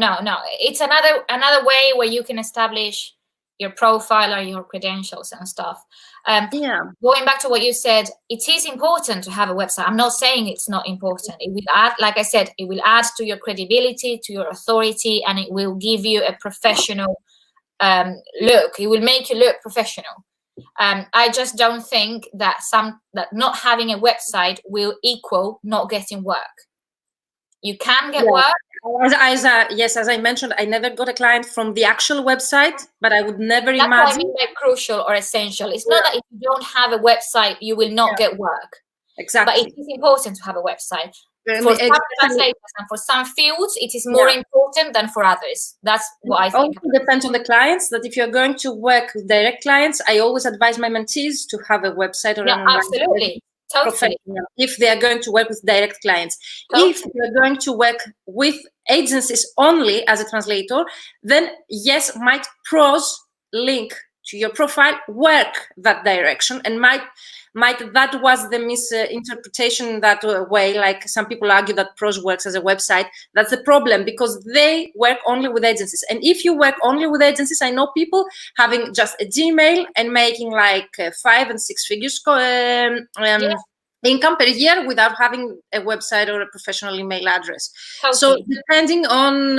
It's another way where you can establish your profile or your credentials and stuff. Going back to what you said, it is important to have a website. I'm not saying it's not important. It will add, like I said, it will add to your credibility, to your authority, and it will give you a professional look. It will make you look professional. I just don't think that not having a website will equal not getting work. You can get work Yes, as I mentioned, I never got a client from the actual website, but I would never That's what I imagine. mean by crucial or essential. It's not that if you don't have a website, you will not get work. Exactly. But it is important to have a website. For some translators and for some fields, it is more important than for others. That's what I think. It also depends on the clients. That if you're going to work with direct clients, I always advise my mentees to have a website or an online absolutely. Totally. If they are going to work with direct clients. Totally. If you're going to work with agencies only as a translator, then yes, might pros link to your profile work that direction, and might that was the misinterpretation that way. Like some people argue that pros works as a website. That's the problem, because they work only with agencies. And if you work only with agencies, I know people having just a Gmail and making like 5 and 6 figures income per year without having a website or a professional email address. Totally. So depending on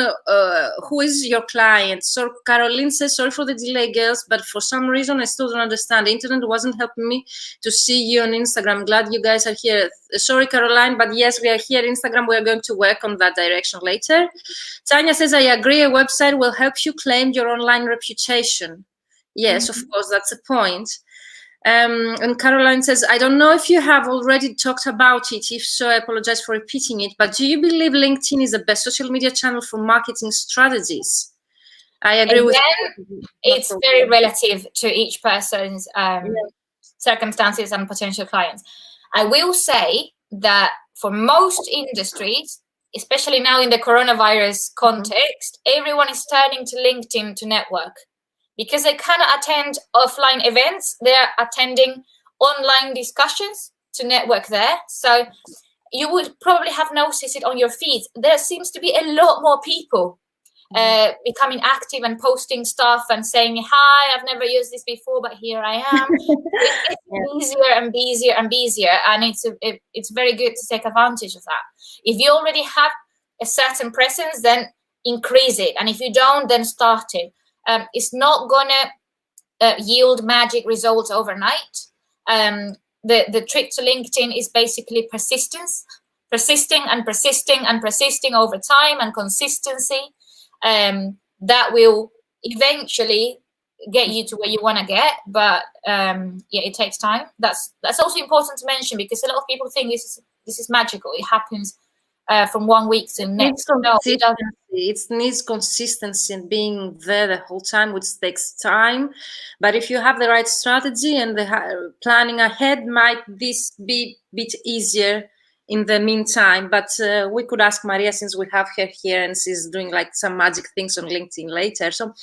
who is your client. So Caroline says, sorry for the delay, girls, but for some reason I still don't understand. The internet wasn't helping me to see you on Instagram. Glad you guys are here. Sorry, Caroline, but yes, we are here. Instagram, we are going to work on that direction later. Tanya says, I agree, a website will help you claim your online reputation. Yes, of course, that's the point. And Caroline says, I don't know if you have already talked about it. If so, I apologize for repeating it. But do you believe LinkedIn is the best social media channel for marketing strategies? I agree with you. It's very relative to each person's circumstances and potential clients. I will say that for most industries, especially now in the coronavirus context, everyone is turning to LinkedIn to network. Because they cannot attend offline events, they're attending online discussions to network there. So you would probably have noticed it on your feeds. There seems to be a lot more people becoming active and posting stuff and saying, hi, I've never used this before, but here I am. It's getting easier and busier and busier. And it's very good to take advantage of that. If you already have a certain presence, then increase it. And if you don't, then start it. It's not gonna yield magic results overnight. The trick to LinkedIn is basically persistence, persisting over time, and consistency. That will eventually get you to where you want to get, but it takes time. That's also important to mention, because a lot of people think this is magical. It happens from one week to the next. No, it doesn't. It needs consistency and being there the whole time, which takes time. But if you have the right strategy and the planning ahead, might this be a bit easier in the meantime. But we could ask Maria, since we have her here and she's doing like some magic things on LinkedIn later. So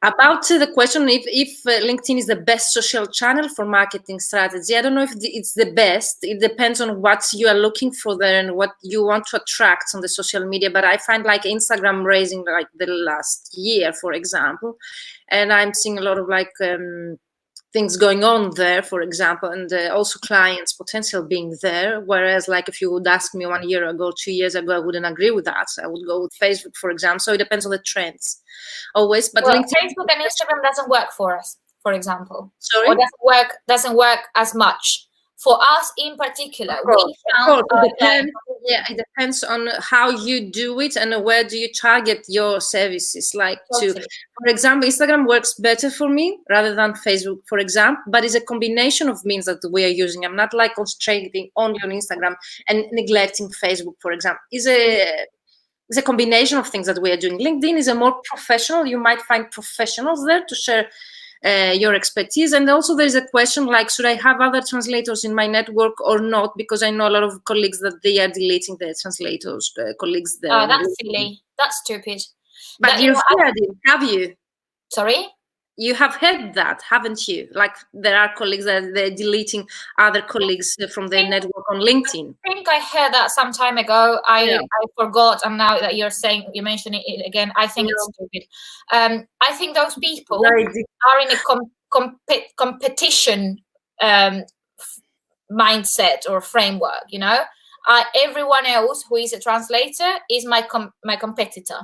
about the question if LinkedIn is the best social channel for marketing strategy, I don't know if it's the best. It depends on what you are looking for there and what you want to attract on the social media. But I find like Instagram raising like the last year, for example, and I'm seeing a lot of like things going on there, for example, and also clients potential being there. Whereas like if you would ask me 1 year ago, 2 years ago, I wouldn't agree with that. I would go with Facebook, for example. So it depends on the trends always. But well, LinkedIn, Facebook and Instagram doesn't work for us, for example. Sorry? Or doesn't work as much. For us in particular, we found it depends on how you do it and where do you target your services. Like for example, Instagram works better for me rather than Facebook, for example, but it's a combination of means that we are using. I'm not like concentrating only on Instagram and neglecting Facebook, for example. It's a combination of things that we are doing. LinkedIn is a more professional. You might find professionals there to share your expertise. And also there's a question like, should I have other translators in my network or not? Because I know a lot of colleagues that they are deleting their translators, colleagues there. Oh, that's silly. That's stupid. But you've heard it, have you? Sorry? You have heard that, haven't you? Like there are colleagues that they're deleting other colleagues from their network on LinkedIn. I think I heard that some time ago. I forgot, and now that you're mentioning it again, I think it's stupid. I think those people are in a competition mindset or framework. You know, everyone else who is a translator is my competitor.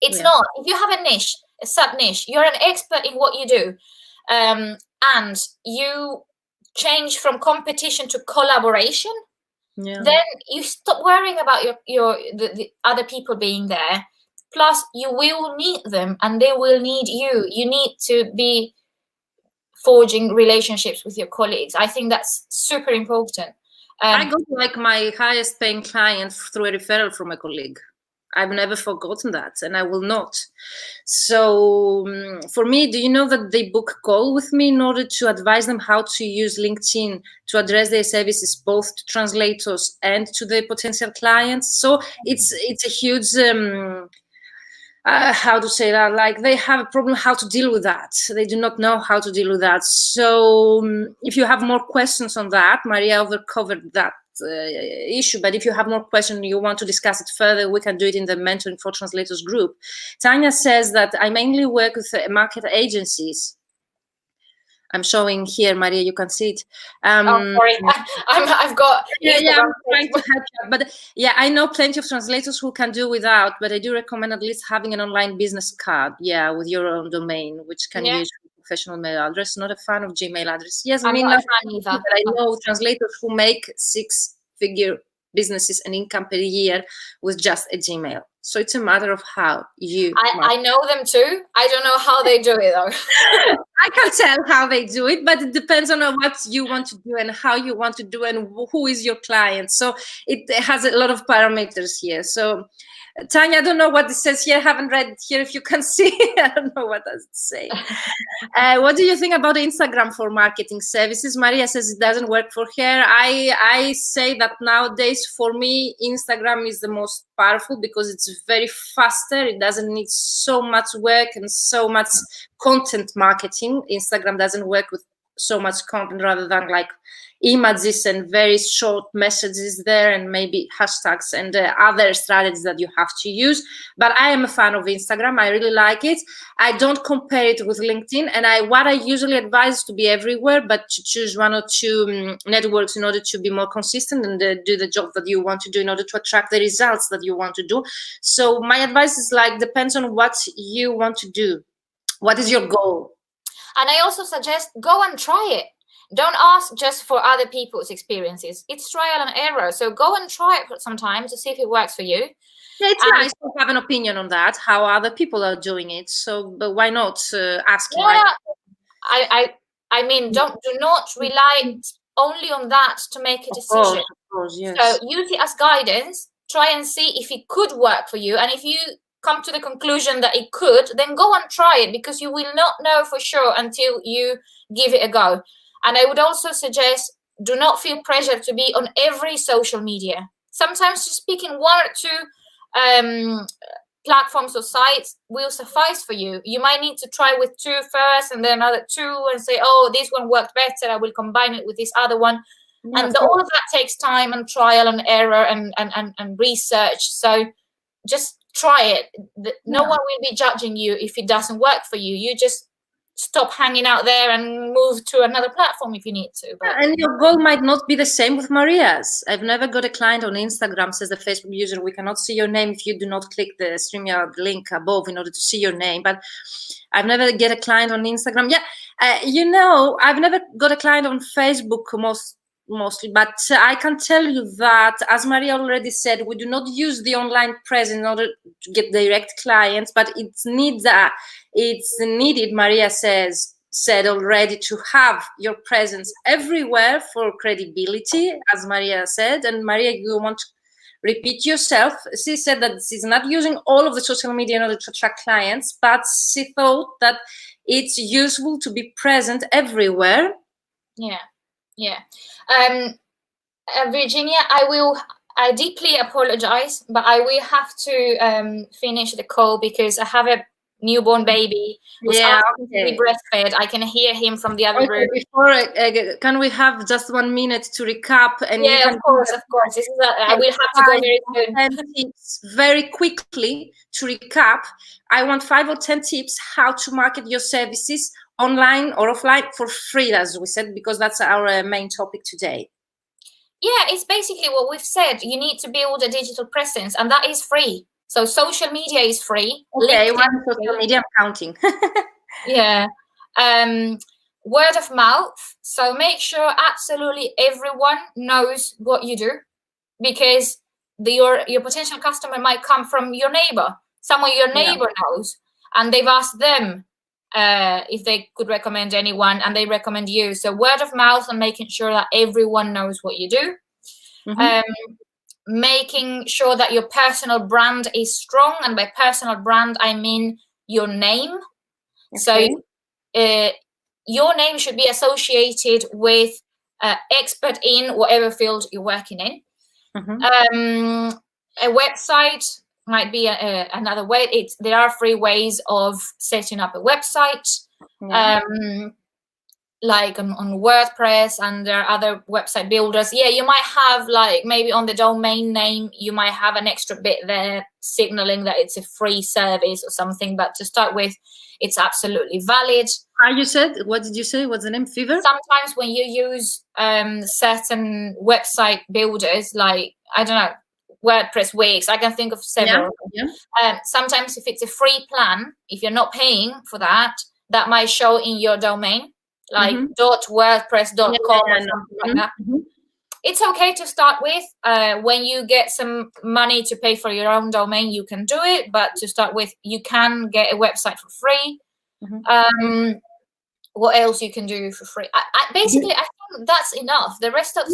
It's not. If you have a niche, a sub niche, you're an expert in what you do, and you change from competition to collaboration, then you stop worrying about the other people being there. Plus, you will need them and they will need you. You need to be forging relationships with your colleagues. I think that's super important. I got like my highest paying client through a referral from a colleague. I've never forgotten that, and I will not. So for me, do you know that they book a call with me in order to advise them how to use LinkedIn to address their services both to translators and to the potential clients? So it's a huge how to say that, like they have a problem how to deal with that. They do not know how to deal with that. So if you have more questions on that, Maria covered that issue, but if you have more questions and you want to discuss it further, we can do it in the Mentoring for Translators group. Tanya says that I mainly work with market agencies. I'm showing here, Maria, you can see it. Oh, sorry, I've got. Yeah, I'm trying to help you. But yeah, I know plenty of translators who can do without, but I do recommend at least having an online business card, yeah, with your own domain, which can use professional mail address. Not a fan of Gmail address. Yes, I'm not a fan either. But I know translators who make six-figure businesses and income per year with just a Gmail. So it's a matter of how you. I know them too. I don't know how they do it though. I can't tell how they do it, but it depends on what you want to do and how you want to do and who is your client. So it has a lot of parameters here. So Tanya, I don't know what it says here. I haven't read it here. If you can see, I don't know what does it say. What do you think about Instagram for marketing services? Maria says it doesn't work for her. I say that nowadays, for me, Instagram is the most powerful because it's very faster. It doesn't need so much work and so much content marketing. Instagram doesn't work with so much content rather than like images and very short messages there and maybe hashtags and other strategies that you have to use. But I am a fan of Instagram. I really like it. I don't compare it with LinkedIn, and what I usually advise is to be everywhere, but to choose one or two networks in order to be more consistent and do the job that you want to do in order to attract the results that you want to do. So my advice is like, depends on what you want to do. What is your goal? And I also suggest go and try it. Don't ask just for other people's experiences. It's trial and error. So go and try it for some time to see if it works for you. Yeah, it's nice to have an opinion on that, how other people are doing it. So, but why not ask? Yeah, I mean, do not rely only on that to make a decision. Of course, yes. So use it as guidance. Try and see if it could work for you. And if you come to the conclusion that it could, then go and try it, because you will not know for sure until you give it a go. And I would also suggest, do not feel pressure to be on every social media. Sometimes just picking one or two platforms or sites will suffice for you. You might need to try with 2 first and then another 2 and say, oh, this one worked better, I will combine it with this other one. Yeah, and all of that takes time and trial and error and research. So just try it. No one will be judging you if it doesn't work for you. You just stop hanging out there and move to another platform if you need to. But and your goal might not be the same with Maria's. I've never got a client on Instagram, says the Facebook user, we cannot see your name if you do not click the StreamYard link above in order to see your name. But I've never get a client on Instagram. You know, I've never got a client on Facebook mostly, but I can tell you that, as Maria already said, we do not use the online presence in order to get direct clients, but it's needed, Maria said already, to have your presence everywhere for credibility, as Maria said. And Maria, you want to repeat yourself. She said that she's not using all of the social media in order to attract clients, but she thought that it's useful to be present everywhere. Yeah. Virginia, I deeply apologize, but I will have to finish the call because I have a newborn baby who's asking to be breastfed. I can hear him from the other room. Before, can we have just 1 minute to recap? And of course. This is I will have to go very soon. 10 tips very quickly to recap. I want 5 or 10 tips how to market your services online or offline for free, as we said, because that's our main topic today. Yeah, it's basically what we've said. You need to build a digital presence, and that is free. So social media is free. Okay, one social media, I'm counting. Yeah. Word of mouth. So make sure absolutely everyone knows what you do. because your potential customer might come from your neighbor, someone your neighbor knows, and they've asked them if they could recommend anyone, and they recommend you. So word of mouth and making sure that everyone knows what you do. Making sure that your personal brand is strong, and by personal brand I mean your name. So your name should be associated with expert in whatever field you're working in. A website might be another way. There are free ways of setting up a website, like on WordPress, and there are other website builders. You might have, like, maybe on the domain name you might have an extra bit there signaling that it's a free service or something, but to start with, it's absolutely valid. What did you say? What's the name? Fiverr? Sometimes when you use certain website builders, like, I don't know, WordPress, Wix, I can think of several. Sometimes if it's a free plan, if you're not paying for that, that might show in your domain, like .wordpress.com or something like that. It's okay to start with. When you get some money to pay for your own domain, you can do it. But to start with, you can get a website for free. What else you can do for free? I think that's enough. The rest of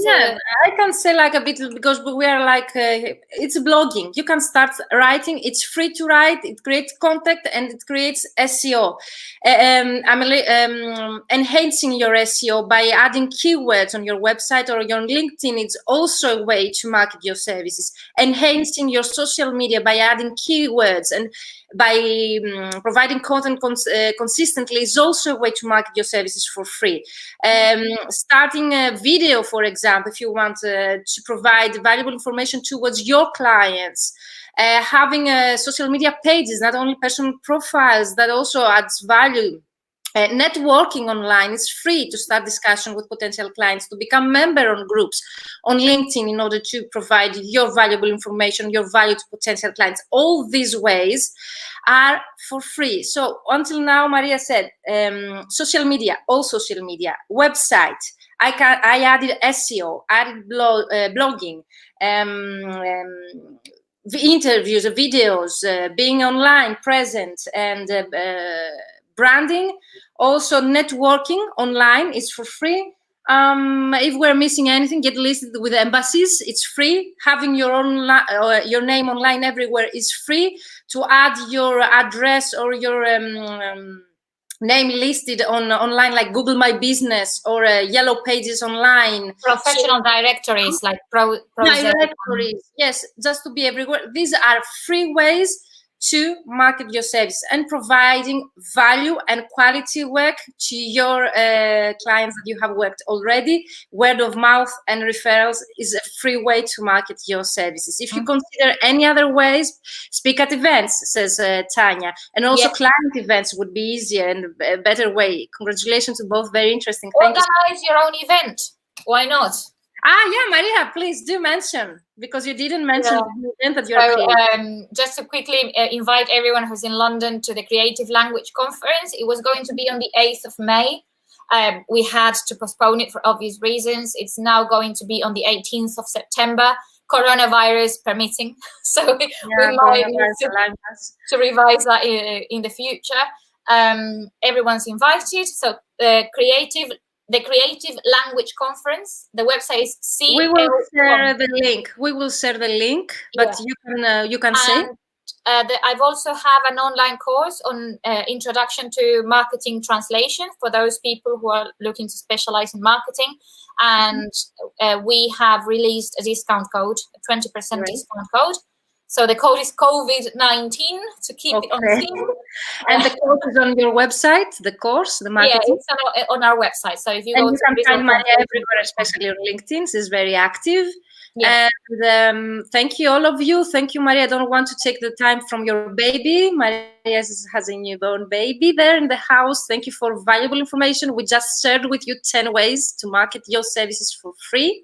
I can say like a bit, because we are like it's blogging. You can start writing. It's free to write. It creates content and it creates SEO. Enhancing your SEO by adding keywords on your website or your LinkedIn. It's also a way to market your services. Enhancing your social media by adding keywords and by providing content consistently is also a way to market your services for free. Starting a video, for example, if you want to provide valuable information towards your clients. Having social media pages, not only personal profiles, that also adds value. Networking online is free to start discussion with potential clients, to become member on groups on LinkedIn in order to provide your valuable information, your value to potential clients. All these ways are for free. So until now, Maria said social media, all social media, website. I added SEO, added blogging, interviews, videos, being online, present, and branding. Also, networking online is for free. If we're missing anything, get listed with embassies. It's free. Having your own your name online everywhere is free. To add your address or your name listed online, like Google My Business or Yellow Pages online. Professional directories like directories. Yes, just to be everywhere. These are free ways to market your service and providing value and quality work to your clients that you have worked already. Word of mouth and referrals is a free way to market your services. If you consider any other ways, speak at events, says Tanya, and also client events would be easier and a better way. Congratulations to both, very interesting. Organize your own event. Why not? Maria, please do mention, because you didn't mention the event that you're creating. Just to quickly invite everyone who's in London to the Creative Language Conference. It was going to be on the 8th of May. We had to postpone it for obvious reasons. It's now going to be on the 18th of September, coronavirus permitting. So we might need to revise that in the future. Everyone's invited. So the Creative Language Conference. The website is CL. We will share the link. But you can say. I've also have an online course on introduction to marketing translation for those people who are looking to specialize in marketing. And we have released a discount code, a 20% discount code. So the code is COVID-19 to keep it on theme. And the course is on your website, the marketing? Yeah, it's on our website. So if you go you can find Maria everywhere, especially on LinkedIn. She's very active. Yeah. And thank you, all of you. Thank you, Maria. I don't want to take the time from your baby. Maria has a newborn baby there in the house. Thank you for valuable information. We just shared with you 10 ways to market your services for free.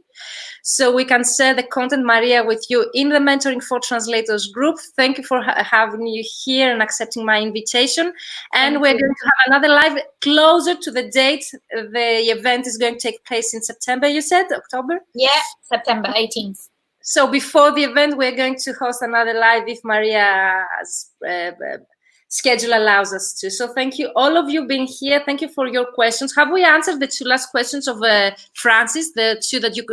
So we can share the content, Maria, with you in the Mentoring for Translators group. Thank you for having you here and accepting my invitation. And we're going to have another live closer to the date. The event is going to take place in September, you said, October? Yeah, September 18th. So before the event, we're going to host another live if Maria's schedule allows us to. So thank you, all of you being here. Thank you for your questions. Have we answered the 2 last questions of Francis, the 2 that you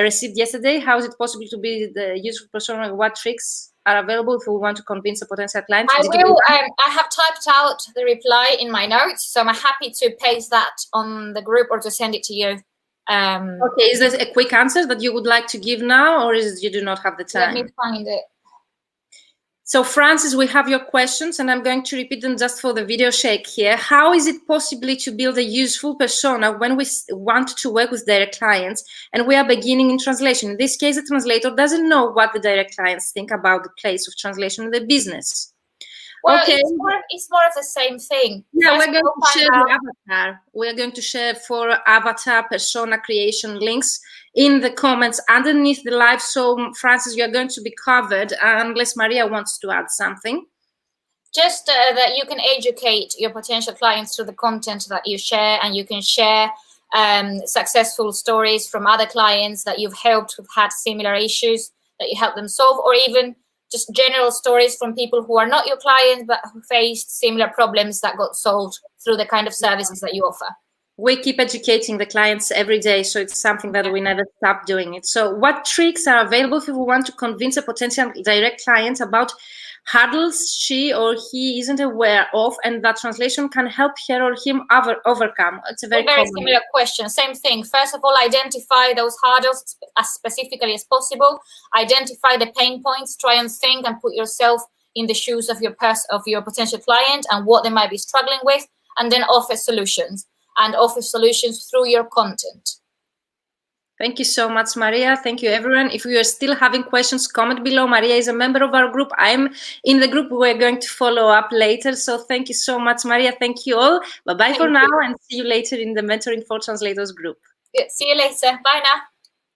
received yesterday? How is it possible to be the useful persona? What tricks are available if we want to convince a potential client? I have typed out the reply in my notes, so I'm happy to paste that on the group or to send it to you. Okay, is there a quick answer that you would like to give now, or is it you do not have the time? Let me find it. So Francis, we have your questions and I'm going to repeat them just for the video shake here. How is it possible to build a useful persona when we want to work with direct clients and we are beginning in translation? In this case, the translator doesn't know what the direct clients think about the place of translation in the business. Well, okay. It's more of the same thing. Yeah, we're going to share the avatar. We're going to share 4 avatar persona creation links in the comments underneath the live. So, Francis, you're going to be covered unless Maria wants to add something. Just that you can educate your potential clients through the content that you share, and you can share successful stories from other clients that you've helped who've had similar issues that you help them solve, or even just general stories from people who are not your clients but who faced similar problems that got solved through the kind of services that you offer. We keep educating the clients every day, so it's something that we never stop doing it. So what tricks are available if we want to convince a potential direct client about hurdles she or he isn't aware of and that translation can help her or him overcome? It's a very similar question. Same thing. First of all, identify those hurdles as specifically as possible. Identify the pain points. Try and think and put yourself in the shoes of your potential client and what they might be struggling with, and then offer solutions. And offer solutions through your content. Thank you so much, Maria. Thank you, everyone. If you are still having questions, comment below. Maria is a member of our group. I'm in the group. We're going to follow up later. So thank you so much, Maria. Thank you all. Bye-bye for now, and see you later in the Mentoring for Translators group. See you later. Bye now.